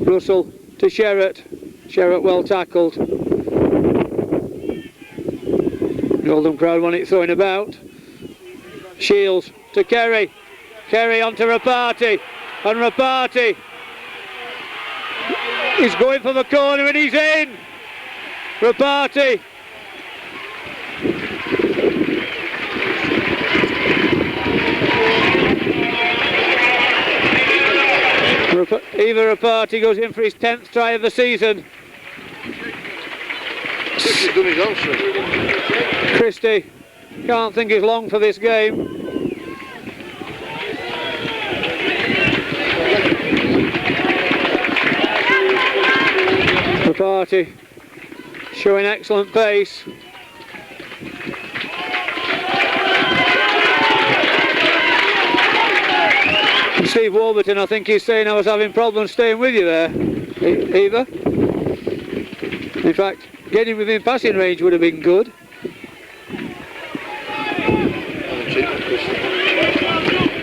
Russell to Sherratt. Sherratt well tackled. The Oldham crowd want it throwing about. Shields to Kerry. Kerry onto Rapati. And Rapati is going for the corner and he's in. Rapati. Eva Rapati goes in for his 10th try of the season. Christie can't think he's long for this game. Rapati showing excellent pace. And Steve Warburton, I think he's saying I was having problems staying with you there, Eva. In fact, getting within passing range would have been good.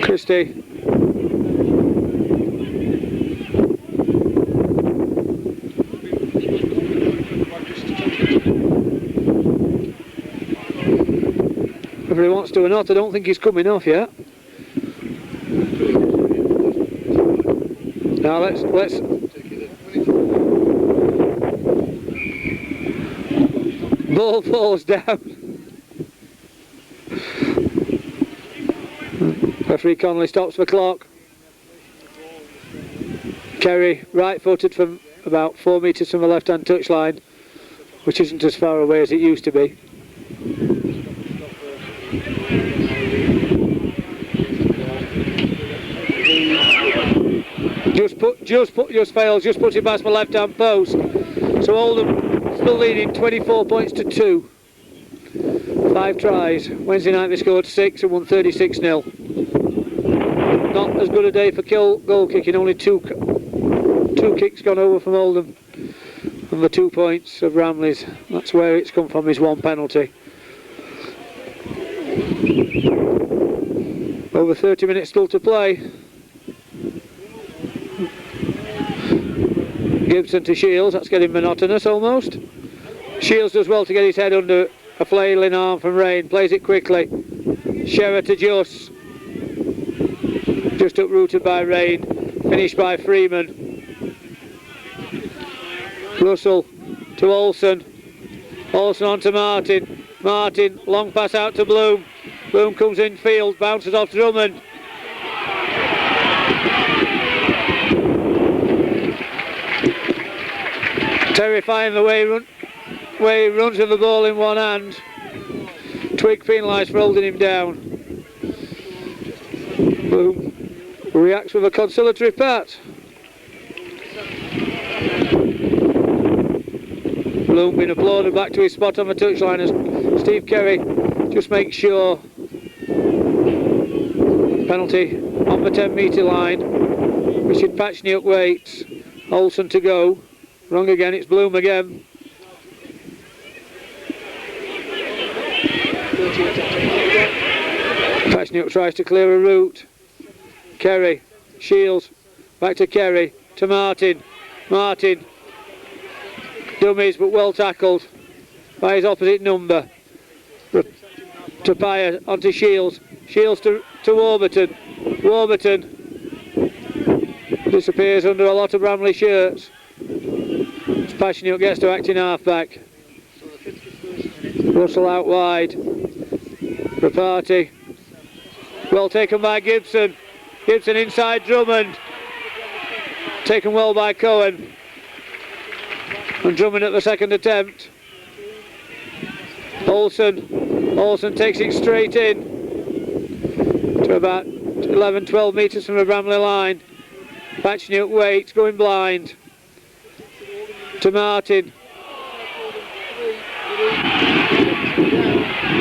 Christie. Whether he wants to or not, I don't think he's coming off yet. Now let's ball falls down. Referee Connolly stops the clock. Kerry right-footed from about 4 metres from the left-hand touchline, which isn't as far away as it used to be. Just fails, just puts it past the left-hand post. So Oldham still leading 24 points to 2. 5 tries. Wednesday night they scored 6 and won 36-0. Not as good a day for goal kicking, only two kicks gone over from Oldham. And the 2 points of Bramley's, that's where it's come from, is 1 penalty. Over 30 minutes still to play. Gibson to Shields, that's getting monotonous almost. Shields does well to get his head under a flailing arm from Rain, plays it quickly. Sherrod to just uprooted by Rain, finished by Freeman. Russell to Olsen, Olsen on to Martin, Martin, long pass out to Bloom, Bloom comes in field, bounces off Drummond. Terrifying the way he runs with the ball in one hand. Twig penalised for holding him down. Bloom reacts with a conciliatory pat. Bloom being applauded back to his spot on the touchline as Steve Kerry just makes sure. Penalty on the 10-metre line. Richard Patchniuk waits. Olsen to go. Wrong again, it's Bloom again. Patchniuk tries to clear a route. Kerry, Shields, back to Kerry, to Martin. Martin, dummies but well tackled by his opposite number. To Pyer, onto Shields. Shields to Warburton. Warburton disappears under a lot of Bramley shirts. Patchniuk gets to acting half-back. Russell out wide. Rapati. Well taken by Gibson. Gibson inside Drummond. Taken well by Cohen. And Drummond at the second attempt. Olsen takes it straight in to about 11-12 metres from the Bramley line. Patchniuk waits, going blind. To Martin.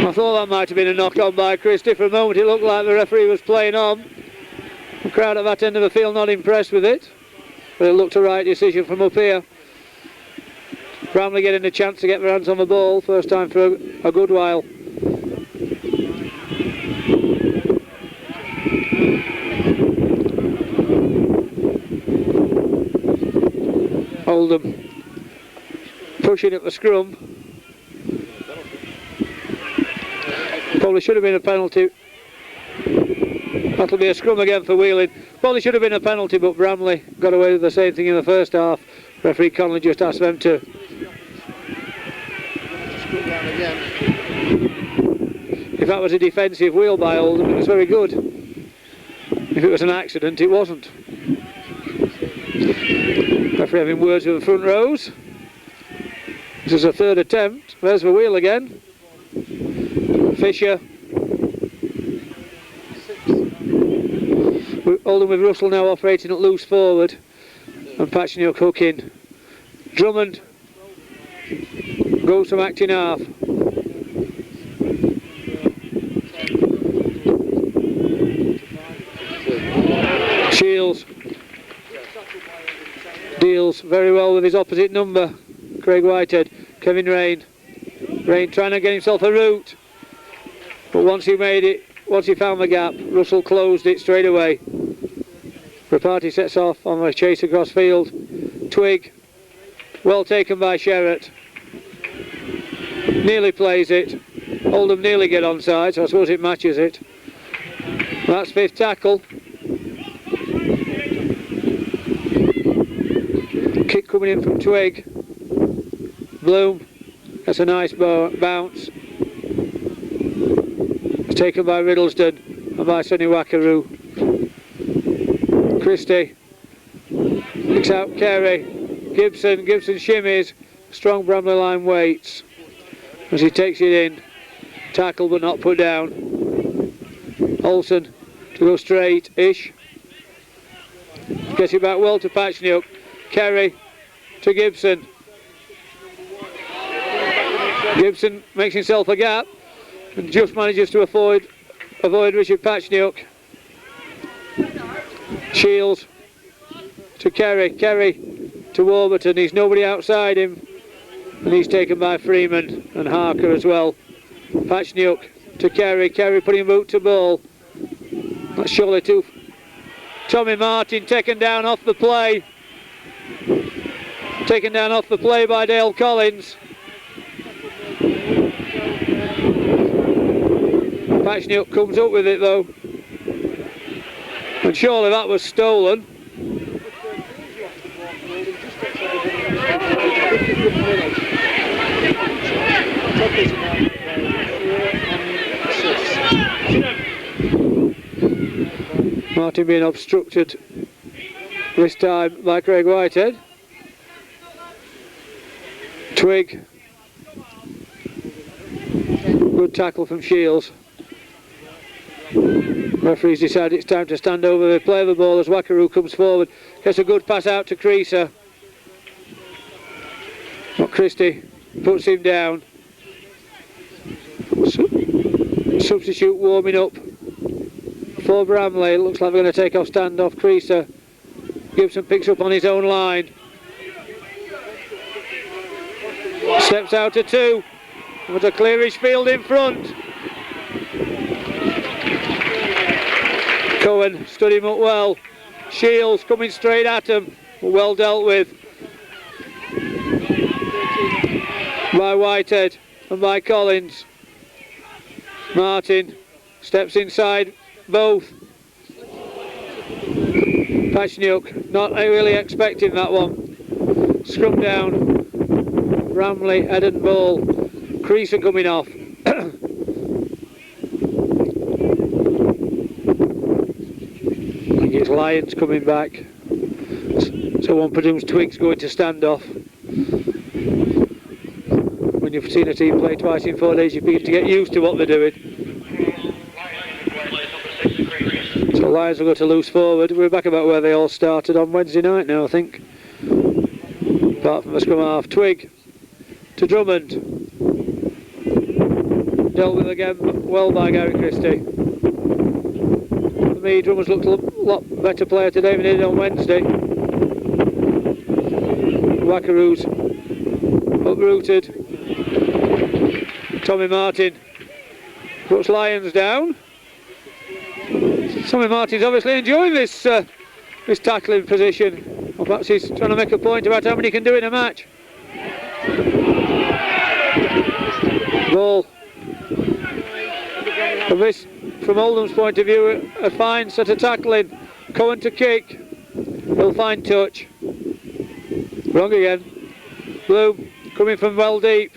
I thought that might have been a knock on by Christie. For a moment it looked like the referee was playing on. The crowd at that end of the field not impressed with it, but it looked a right decision from up here. Bramley getting a chance to get their hands on the ball, first time for a good while. Oldham pushing at the scrum. Probably should have been a penalty. That'll be a scrum again for Wheeling. Probably should have been a penalty, but Bramley got away with the same thing in the first half. Referee Connolly just asked them to. If that was a defensive wheel by Oldham, it was very good. If it was an accident, it wasn't. Referee having words with the front rows. This is a third attempt. There's the wheel again. Fisher. Oldham with Russell now operating at loose forward. And Patchniuk hooking. Drummond goes from acting half. Shields deals very well with his opposite number, Craig Whitehead. Kevin Rain trying to get himself a route, but once he found the gap, Russell closed it straight away. Rapati sets off on a chase across field. Twig, well taken by Sherrod. Nearly plays it. Oldham nearly get onside, so I suppose it matches it. That's fifth tackle. coming in from Twig. Bloom, that's a nice bounce. It's taken by Riddleston and by Sonny Wackaroo. Christie picks out Carey. Gibson shimmies. Strong Bramley line waits as he takes it in. Tackle but not put down. Olsen to go straight-ish. Gets it back well to Patchniuk. Kerry to Gibson. Gibson makes himself a gap and just manages to avoid Richard Patchniuk. Shields to Kerry. Kerry to Warburton. He's nobody outside him. And he's taken by Freeman and Harker as well. Patchniuk to Kerry. Kerry putting boot to ball. That's surely to Tommy Martin, taken down off the play. Taken down off the play by Dale Collins. Patchniuk comes up with it though. And surely that was stolen. Martin being obstructed this time by Craig Whitehead. Twig. Good tackle from Shields. Referees decide it's time to stand over the play of the ball as Wackaroo comes forward. Gets a good pass out to Creaser. But Christie puts him down. Substitute warming up for Bramley. Looks like we're going to take off standoff Creaser. Gibson picks up on his own line. Steps out to two. With a clearish field in front. Cohen stood him up well. Shields coming straight at him. Well dealt with by Whitehead and by Collins. Martin steps inside both. Patchniuk not really expecting that one. Scrum down. Bramley, head and ball. Creaser coming off. I think it's Lyons coming back. So one presumes Twig's going to stand off. When you've seen a team play twice in 4 days, you begin to get used to what they're doing. So Lyons will go to loose forward. We're back about where they all started on Wednesday night now, I think. Apart from the scrum half. Twig to Drummond. Dealt with again well by Gary Christie. For me, Drummond's looked a lot better player today than he did on Wednesday. Wackaroo's uprooted. Tommy Martin puts Lyons down. Tommy Martin's obviously enjoying this this tackling position. Or perhaps he's trying to make a point about how many he can do in a match. Ball. From Oldham's point of view, a fine set of tackling. Cohen to kick. He'll find touch. Wrong again. Bloom coming from well deep.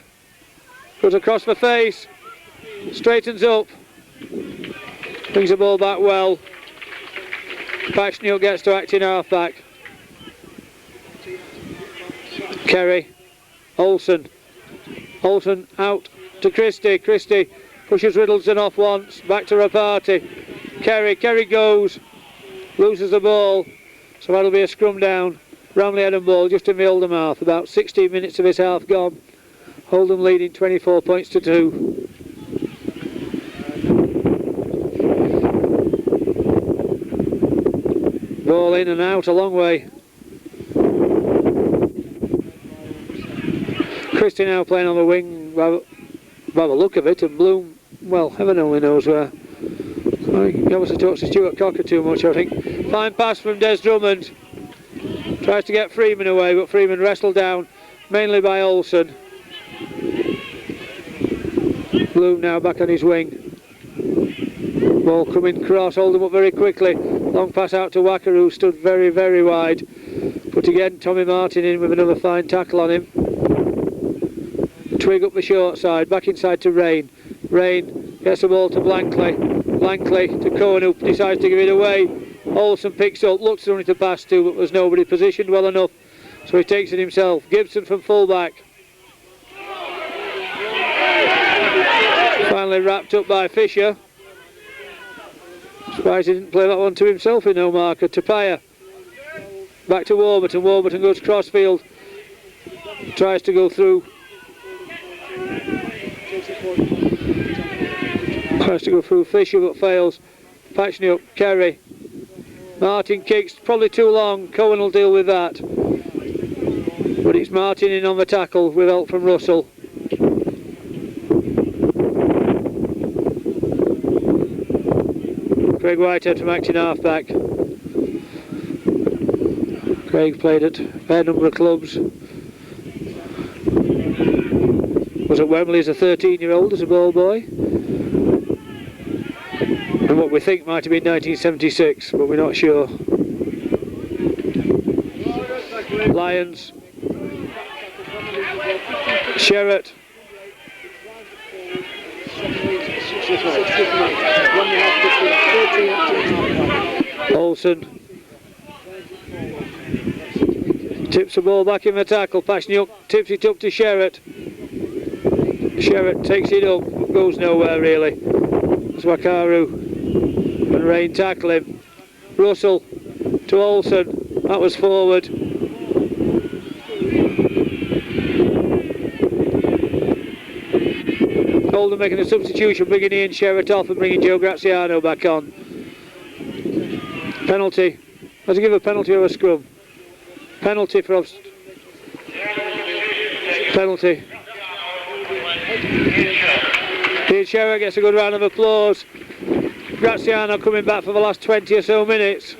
Goes across the face. Straightens up. Brings the ball back well. Patchniuk gets to acting half-back. Kerry. Olsen. Olsen out to Christie. Christie pushes Riddleston off once. Back to Rapati. Kerry. Kerry goes. Loses the ball. So that'll be a scrum down. Bramley head and ball just in the Oldham half. About 16 minutes of his half gone. Oldham leading 24 points to 2. Ball in and out a long way. Christie now playing on the wing by the look of it, and Bloom, well, heaven only knows where. He obviously talks to Stuart Cocker too much, I think. Fine pass from Des Drummond. Tries to get Freeman away, but Freeman wrestled down mainly by Olsen. Bloom now back on his wing. Ball coming cross, hold him up very quickly. Long pass out to Wacker, who stood very, very wide. But But again, Tommy Martin in with another fine tackle on him. Twig up the short side, back inside to Rain. Rain gets the ball to Blankley. Blankley to Cohen, who decides to give it away. Olsen picks up, looks to run it to pass to, but there's nobody positioned well enough, so he takes it himself. Gibson from full-back. Finally wrapped up by Fisher. Surprised he didn't play that one to himself in no marker. Tapia. Back to Warburton. Warburton goes crossfield. Tries to go through. Tries to go through Fisher but fails. Patching up. Kerry. Martin kicks. Probably too long. Cohen will deal with that. But it's Martin in on the tackle with help from Russell. Craig Whitehead from acting half-back. Craig played at a fair number of clubs. Was at Wembley as a 13-year-old, as a ball boy. And what we think might have been 1976, but we're not sure. Lyons. Sherratt. Olsen tips the ball back in the tackle. Pashniuk tips it up to Sherratt. Sherratt takes it up, goes nowhere really. Swakaru and Rain tackle him. Russell to Olsen. That was forward. Oldham making a substitution, bringing Ian Sherratt off and bringing Joe Graziano back on. Penalty. Does he give a penalty or a scrum? Penalty for penalty. Ian Sherratt gets a good round of applause. Graziano coming back for the last 20 or so minutes.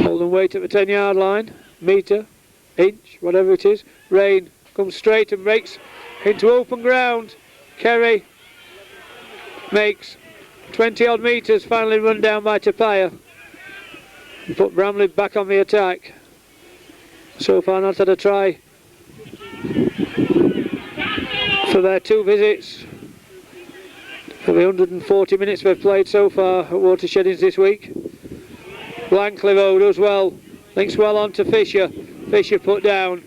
Oldham wait at the 10-yard line, metre, inch, whatever it is. Rain comes straight and breaks into open ground. Kerry makes 20 odd metres, finally run down by Tapia. Put Bramley back on the attack. So far not had a try for their 2 visits. For the 140 minutes they've played so far at Watersheddings this week. Blankley though does well, links well on to Fisher. Fisher put down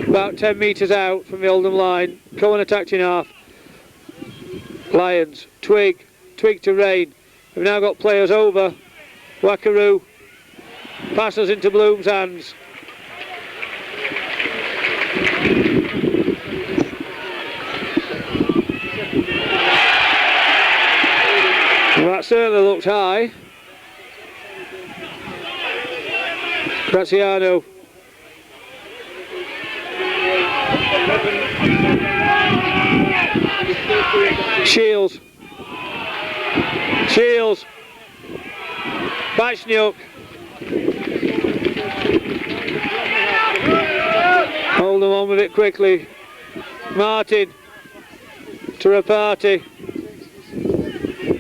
about 10 metres out from the Oldham line. Cohen attacked in half. Lyons, Twig to Rain. We've now got players over. Wakaru passes into Bloom's hands. Well, that certainly looked high. Graziano. Shields. Bashniuk. Hold them on with it quickly. Martin to Rapati.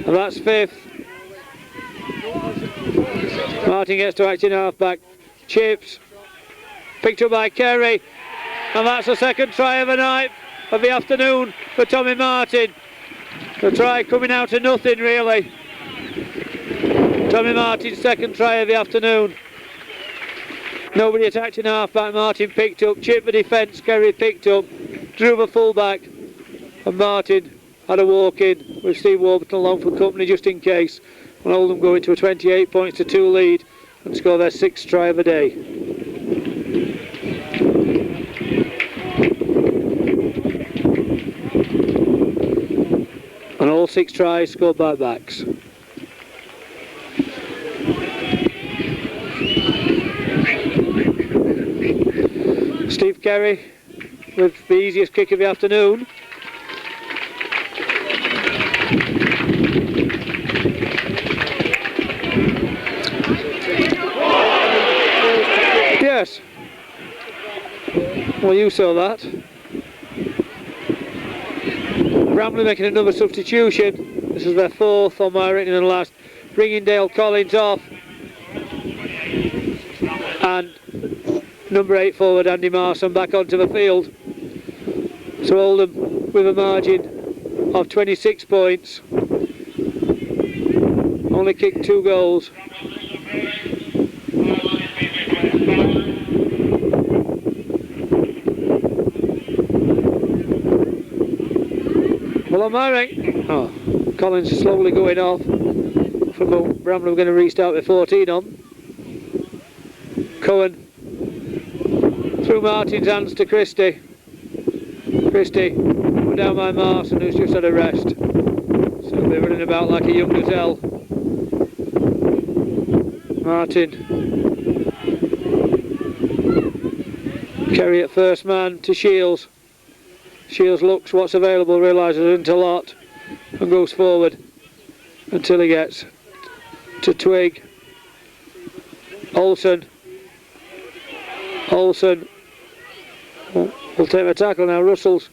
And that's 5th. Martin gets to act in half-back. Chips. Picked up by Kerry. And that's the second try of the night, of the afternoon for Tommy Martin. The try coming out of nothing really. Tommy Martin's second try of the afternoon. Nobody attacked in half-back. Martin picked up. Chip the defence. Kerry picked up. Drew the full-back. And Martin had a walk in with Steve Warburton along for company just in case. And Oldham go into a 28 points to 2 lead and score their 6th try of the day. And all 6 tries scored by backs. Steve Kerry with the easiest kick of the afternoon. Yes, Well, you saw that. Bramley making another substitution. This is their fourth on my rating and last. Bringing Dale Collins off. And number 8 forward Andy Marson back onto the field. So Oldham with a margin of 26 points. Only kicked 2 goals. Well, on my rank, Collins is slowly going off. From Bramley, we're going to restart with 14 on. Cohen through Martin's hands to Christie. Christie put down by Marson, who's just had a rest. So he'll be running about like a young gazelle. Martin. Kerry at first man to Shields. Shields looks what's available, realises there isn't a lot, and goes forward until he gets to Twig. Olsen will take the tackle now. Russell's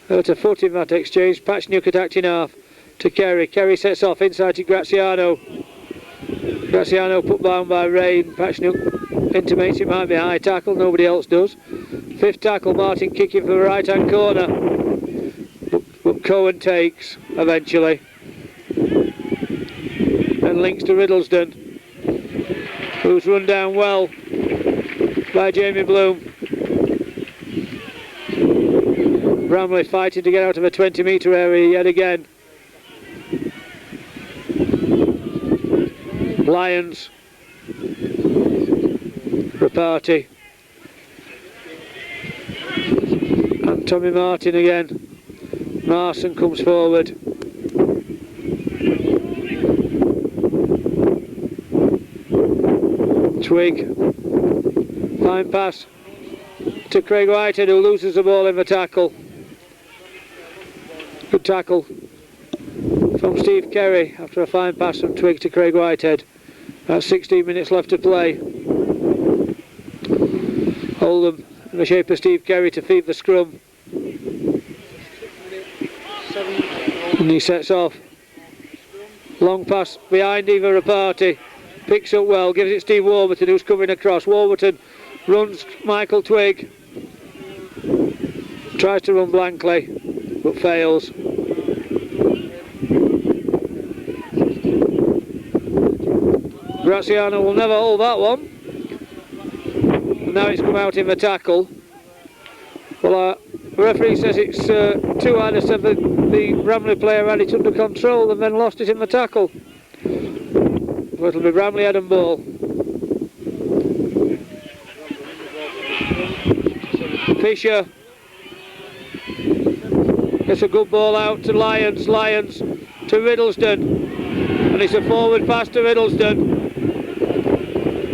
hurt a foot in that exchange. Patchnuck attacking half to Kerry. Kerry sets off inside to Graziano. Graziano put down by Rain. Patchnuck intimates it might be a high tackle, nobody else does. 5th tackle, Martin kicking for the right hand corner. But Cohen takes eventually. And links to Riddlesden, who's run down well by Jamie Bloom. Bramley fighting to get out of a 20-metre area yet again. Lions. Rapati. And Tommy Martin again. Marson comes forward. Twig. Fine pass to Craig Whitehead, who loses the ball in the tackle. Good tackle from Steve Kerry after a fine pass from Twig to Craig Whitehead. That's 16 minutes left to play. Oldham in the shape of Steve Kerry to feed the scrum. And he sets off. Long pass behind Eva Rapati. Picks up well, gives it Steve Warburton, who's coming across. Warburton runs Michael Twig. Tries to run blankly, but fails. Graziano will never hold that one. And now it's come out in the tackle. Well, the referee says it's too hard. Said the Bramley player had it under control and then lost it in the tackle. So it'll be Bramley head and ball. Fisher gets a good ball out to Lyons. Lyons to Riddlesden. And it's a forward pass to Riddlesden.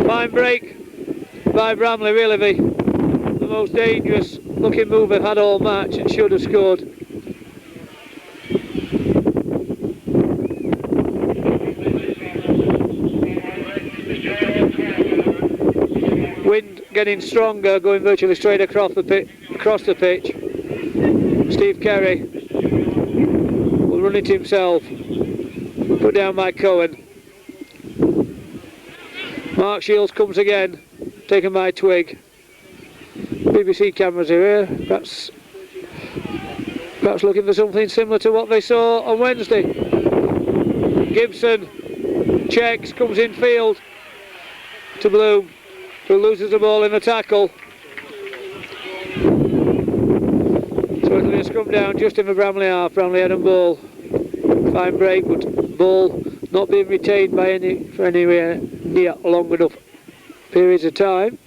Fine break by Bramley, really the most dangerous looking move they've had all match and should have scored. Wind getting stronger, going virtually straight across the pitch. Steve Kerry will run it himself. Put down by Cohen. Mark Shields comes again, taken by Twig. BBC cameras are here, perhaps looking for something similar to what they saw on Wednesday. Gibson checks, comes in field to Bloom, who loses the ball in the tackle. So it'll be a scrum down just in the Bramley half. Bramley head and ball. Fine break, but ball not being retained by for anywhere near long enough periods of time.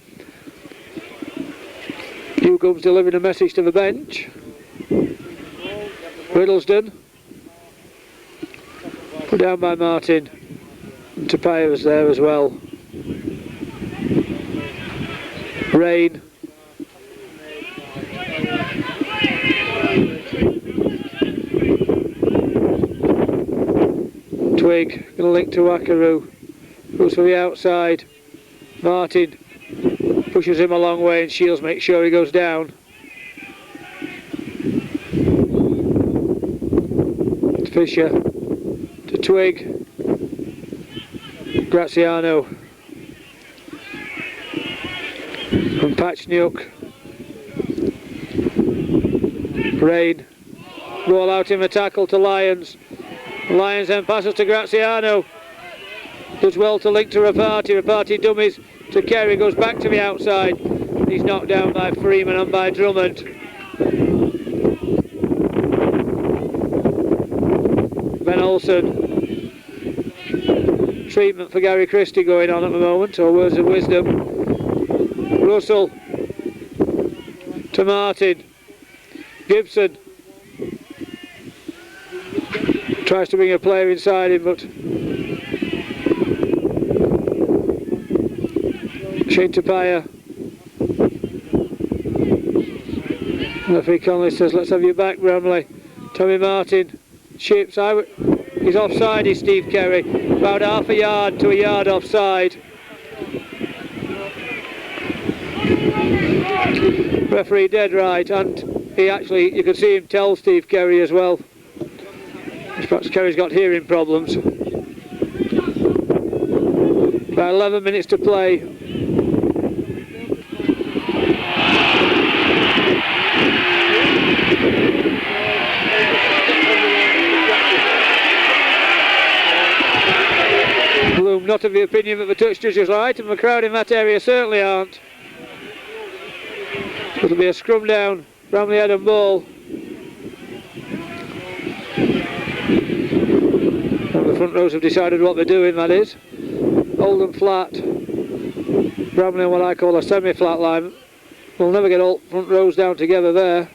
Newcomb's delivering a message to the bench. Riddlesden put down by Martin. And Tapia was there as well. Rain. Twig going to link to Wakaru. Goes for the outside. Martin pushes him a long way and Shields makes sure he goes down. Fisher to Twig. Graziano from Patchniuk. Rain. Roll out in a tackle to Lyons. Lyons then passes to Graziano. Does well to link to Rapati. Rapati dummies to Kerry. Goes back to the outside. He's knocked down by Freeman and by Drummond. Ben Olsen. Treatment for Gary Christie going on at the moment, or words of wisdom. Russell to Martin. Gibson tries to bring a player inside him, but Shane Tapia. Referee Conley says, let's have you back, Bramley. Tommy Martin chips. He's offside, is Steve Kerry. About half a yard to a yard offside. Referee dead right, and he actually, you could see him tell Steve Kerry as well. Perhaps Kerry's got hearing problems. About 11 minutes to play. Bloom not of the opinion that the touch judges right, and the crowd in that area certainly aren't. It'll be a scrum down, Bramley head and ball. And the front rows have decided what they're doing, that is. Oldham flat, Bramley on what I call a semi-flat line. We'll never get all front rows down together there.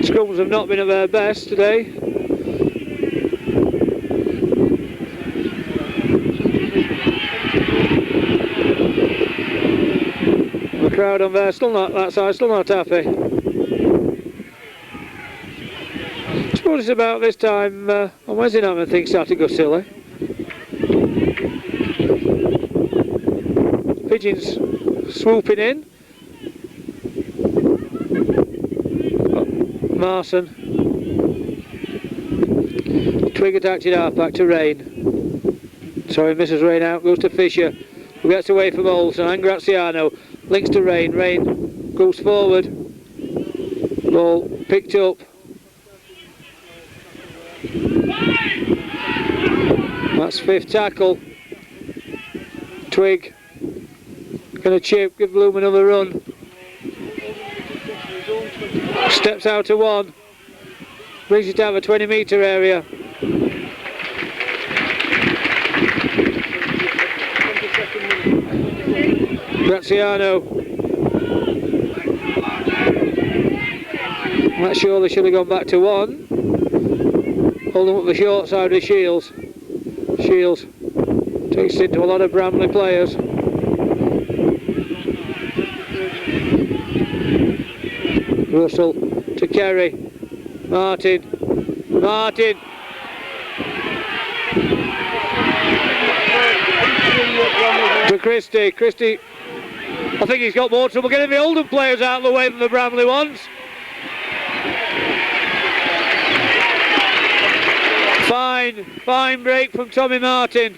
Scrums have not been at their best today. The crowd on there, still not that side, still not happy. I suppose it's about this time on Wednesday night when things start to go silly. Pigeons swooping in. Marson. Twig attacked it half back to Rain. Sorry, misses Rain out, goes to Fisher, who gets away from Olsen and Graziano. Links to Rain. Rain goes forward. Ball picked up. That's fifth tackle. Twig gonna chip, give Bloom another run. Steps out to one. Brings it down the 20-metre area. Graziano. That surely should have gone back to one. Holding up the short side of Shields. Shields takes it into a lot of Bramley players. Russell to Kerry. Martin. Martin. To Christie. Christie, I think he's got more trouble getting the Oldham players out of the way than the Bramley ones. Fine break from Tommy Martin.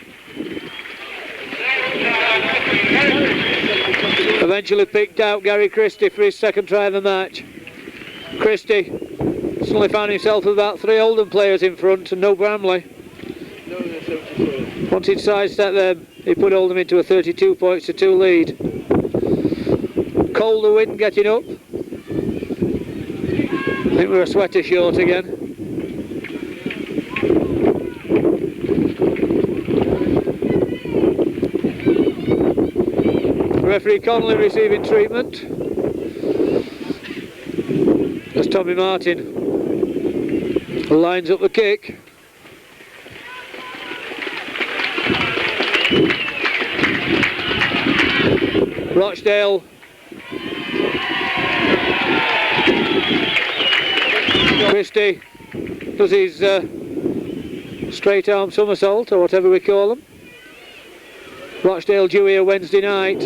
Eventually picked out Gary Christie for his second try of the match. Christie suddenly found himself with about 3 Oldham players in front and no Bramley. Once he'd sidestepped them, he put Oldham into a 32 points to 2 lead. Colder wind getting up. I think we're a sweater short again. Referee Connolly receiving treatment. That's Tommy Martin. Lines up the kick. Rochdale. Christie does his straight arm somersault, or whatever we call them. Rochdale due here Wednesday night.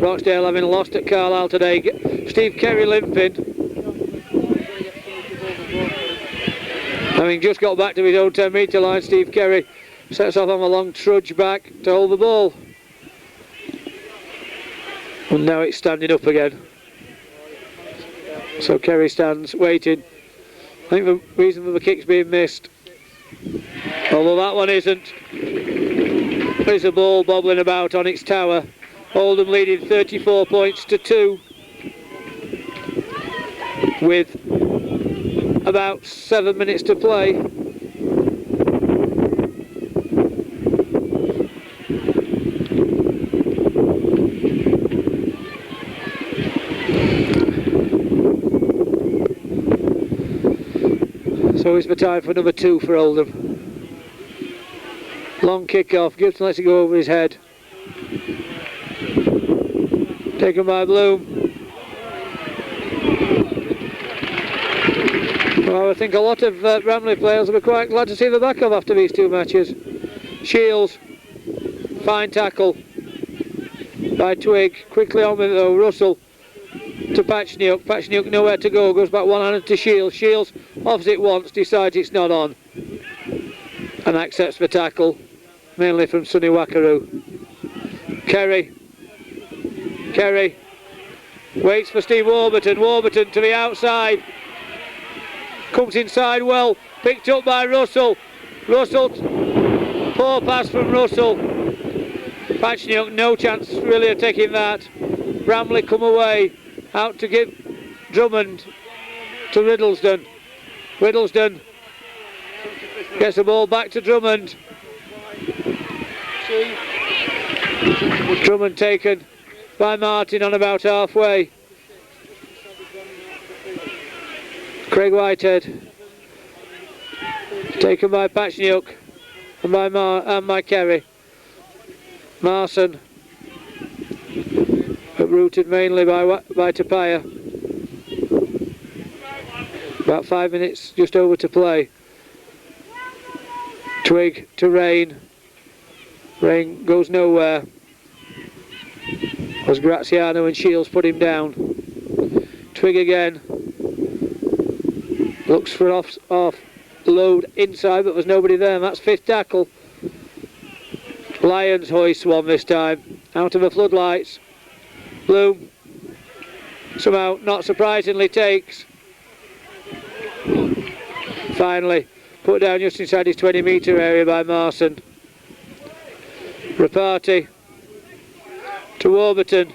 Rochdale having lost at Carlisle today. Steve Kerry limping. Having just got back to his own 10-metre line, Steve Kerry sets off on a long trudge back to hold the ball. And now it's standing up again. So Kerry stands waiting. I think the reason for the kick's being missed, although that one isn't. There's a ball bobbling about on its tower. Oldham leading 34 points to 2 with about 7 minutes to play. So it's the time for number 2 for Oldham. Long kick off, Gibson lets it go over his head. Taken by Bloom. Well, I think a lot of Bramley players will be quite glad to see the back of after these 2 matches. Shields, fine tackle by Twig, quickly on with it though. Russell to Patchniuk, Patchniuk nowhere to go, goes back one-handed to Shields. Shields offs it once, decides it's not on, and accepts the tackle, mainly from Sonny Wackaroo. Kerry waits for Steve Warburton. Warburton to the outside, comes inside well, picked up by Russell. Poor pass from Russell. Patchniuk, no chance really of taking that. Bramley come away, out to give Drummond to Riddlesden. Riddlesden gets the ball back to Drummond. Drummond taken by Martin on about halfway. Craig Whitehead taken by Patchniuk and by Kerry. Marson uprooted mainly by Tapia. About 5 minutes just over to play. Twig to Rain. Rain goes nowhere as Graziano and Shields put him down. Twig again. Looks for an off load inside, but there's nobody there, and that's 5th tackle. Lions hoist one this time, out of the floodlights. Bloom somehow, not surprisingly, takes. Finally put down just inside his 20-metre area by Marson. Rapati to Warburton.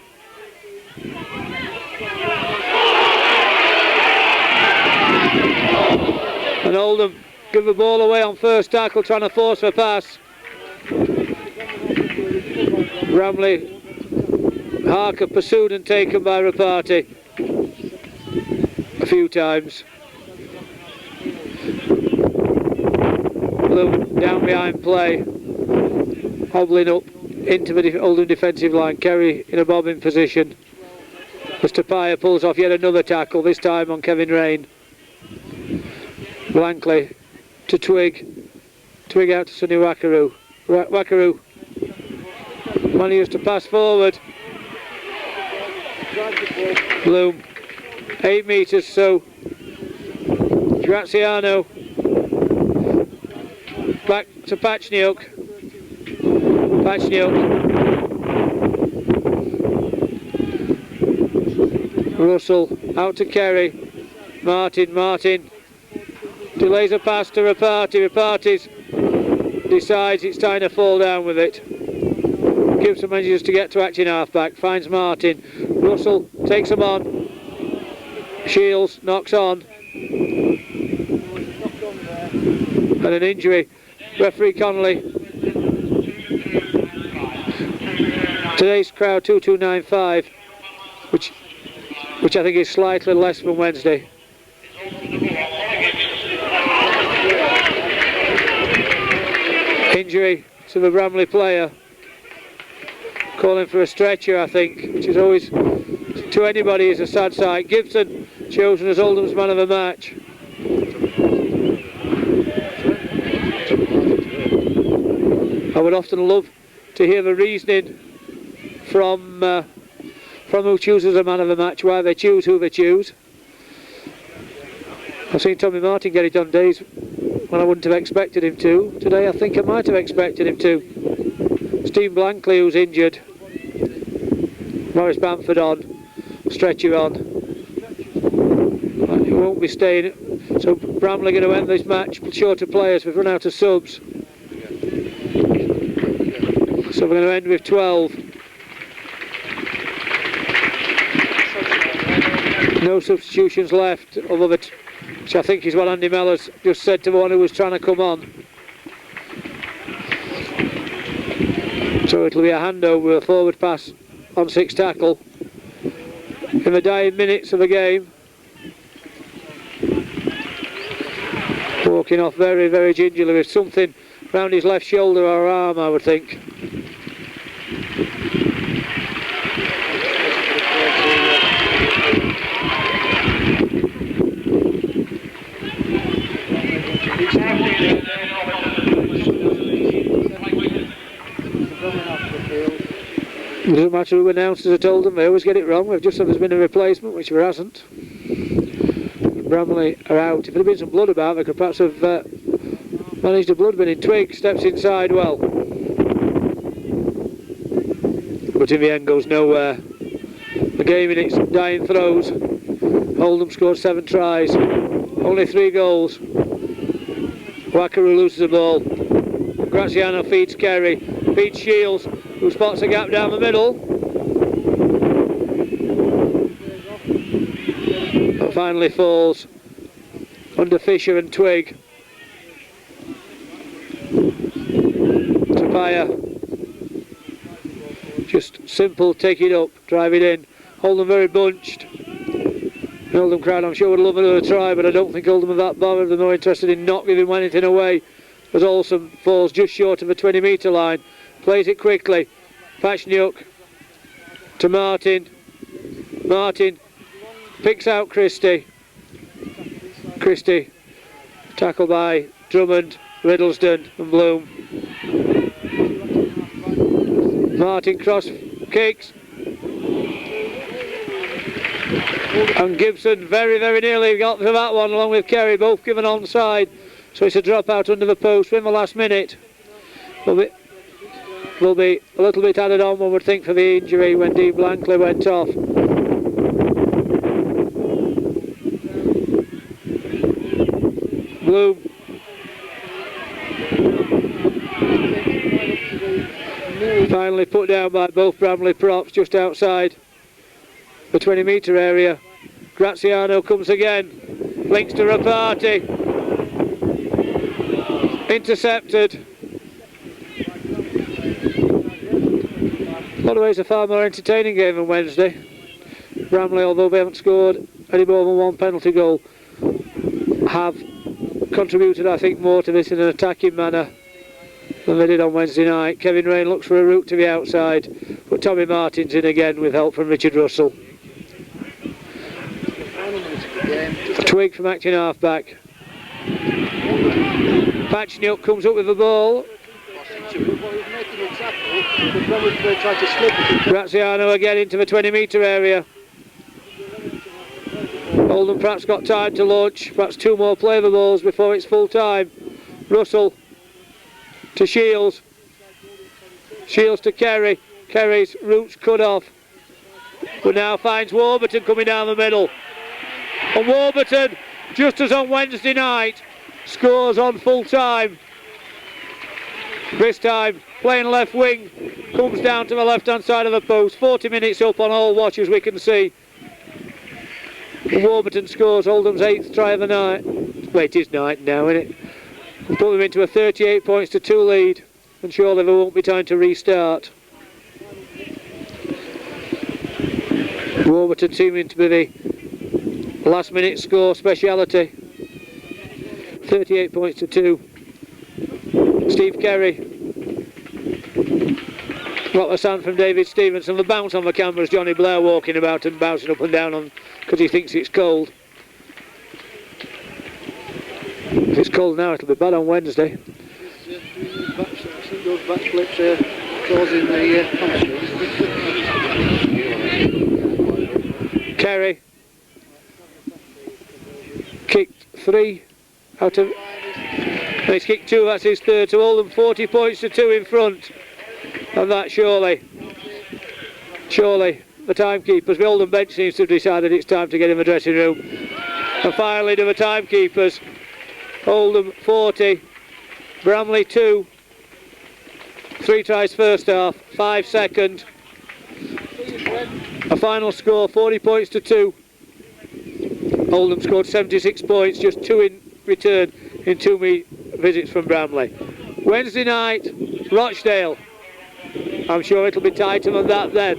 And Oldham give the ball away on first tackle, trying to force the pass. Bramley, Harker pursued and taken by Rapati a few times. Bloom down behind play, hobbling up into the Oldham defensive line. Kerry in a bobbing position as Tapia pulls off yet another tackle, this time on Kevin Rain. Blankley to Twig. Twig out to Sonny Wackaroo. Wackaroo manages to pass forward. Bloom 8 metres, so Graziano back to Patchniuk. Russell out to Kerry. Martin delays a pass to Rapati. Rapati's decides it's time to fall down with it. Gibson manages to get to acting half-back, finds Martin. Russell takes him on. Shields knocks on. And an injury. Referee Connolly. Today's crowd 2295, which I think is slightly less than Wednesday. Injury to the Bramley player. Calling for a stretcher, I think, which is always, to anybody, is a sad sight. Gibson chosen as Oldham's man of the match. I would often love to hear the reasoning from from who chooses a man of the match, why they choose who they choose. I've seen Tommy Martin get it on days when I wouldn't have expected him to. Today I think I might have expected him to. Steve Blankley, who's injured. Morris Bamford on, stretcher on. He won't be staying. So Bramley going to end this match short of players. We've run out of subs. So we're going to end with 12. No substitutions left, which I think is what Andy Mellors just said to the one who was trying to come on. So it'll be a handover with a forward pass on 6 tackle. In the dying minutes of the game. Walking off very, very gingerly with something round his left shoulder or arm, I would think. Doesn't matter who announcers have told them, they always get it wrong. We've just said there's been a replacement, which there hasn't. Bramley are out. If there had been some blood about, they could perhaps have managed a blood bin. Twig steps inside well, but in the end goes nowhere. The game in its dying throes. Oldham scored 7 tries, only 3 goals. Wackaroo loses the ball. Graziano feeds Kerry, feeds Shields, who spots a gap down the middle. But finally falls under Fisher and Twig. Tapia. Just simple, take it up, drive it in. Oldham very bunched. The Oldham crowd, I'm sure, would love another try, but I don't think Oldham are that bothered. They're more interested in not giving anything away. As Olsen falls just short of the 20-metre line. Plays it quickly. Pachniuk to Martin. Martin picks out Christie. Christie tackled by Drummond, Riddleston and Bloom. Martin cross kicks. And Gibson very, very nearly got to that one along with Kerry, both given onside. So it's a drop out under the post in the last minute. Will be a little bit added on, one would think, for the injury when Dean Blankley went off. Bloom. Finally put down by both Bramley props just outside the 20-metre area. Graziano comes again, links to Rapati, intercepted. In a lot of ways a far more entertaining game than Wednesday. Bramley, although they haven't scored any more than 1 penalty goal, have contributed, I think, more to this in an attacking manner than they did on Wednesday night. Kevin Rain looks for a route to the outside, but Tommy Martin's in again with help from Richard Russell. Twig from acting half-back. Pachniuk comes up with the ball. Graziano again into the 20-metre area. Oldham perhaps got time to launch, perhaps 2 more play the balls before it's full time. Russell to Shields. Shields to Kerry. Kerry's route's cut off, but now finds Warburton coming down the middle. And Warburton, just as on Wednesday night, scores on full time. This time playing left wing, comes down to the left hand side of the post. 40 minutes up on all watch, as we can see. And Warburton scores Oldham's 8th try of the night. Well, it is night now, isn't it? We'll put them into a 38 points to 2 lead, and surely there won't be time to restart. Warburton seeming to be the last minute score speciality. 38 points to 2. Steve Kerry. What the sound from David Stevenson. The bounce on the camera is Johnny Blair walking about and bouncing up and down on because he thinks it's cold. If it's cold now, it'll be bad on Wednesday. Those back flips causing the Terry kicked 3 out of... He's kicked 2, that's his third. So Oldham 40 points to 2 in front. And that surely the timekeepers, the Oldham bench seems to have decided it's time to get in the dressing room. And finally to the timekeepers, Oldham 40, Bramley 2, 3 tries first half, 5 second. A final score 40 points to 2. Oldham scored 76 points, just 2 in return in 2 visits from Bramley. Wednesday night, Rochdale. I'm sure it'll be tighter than that then.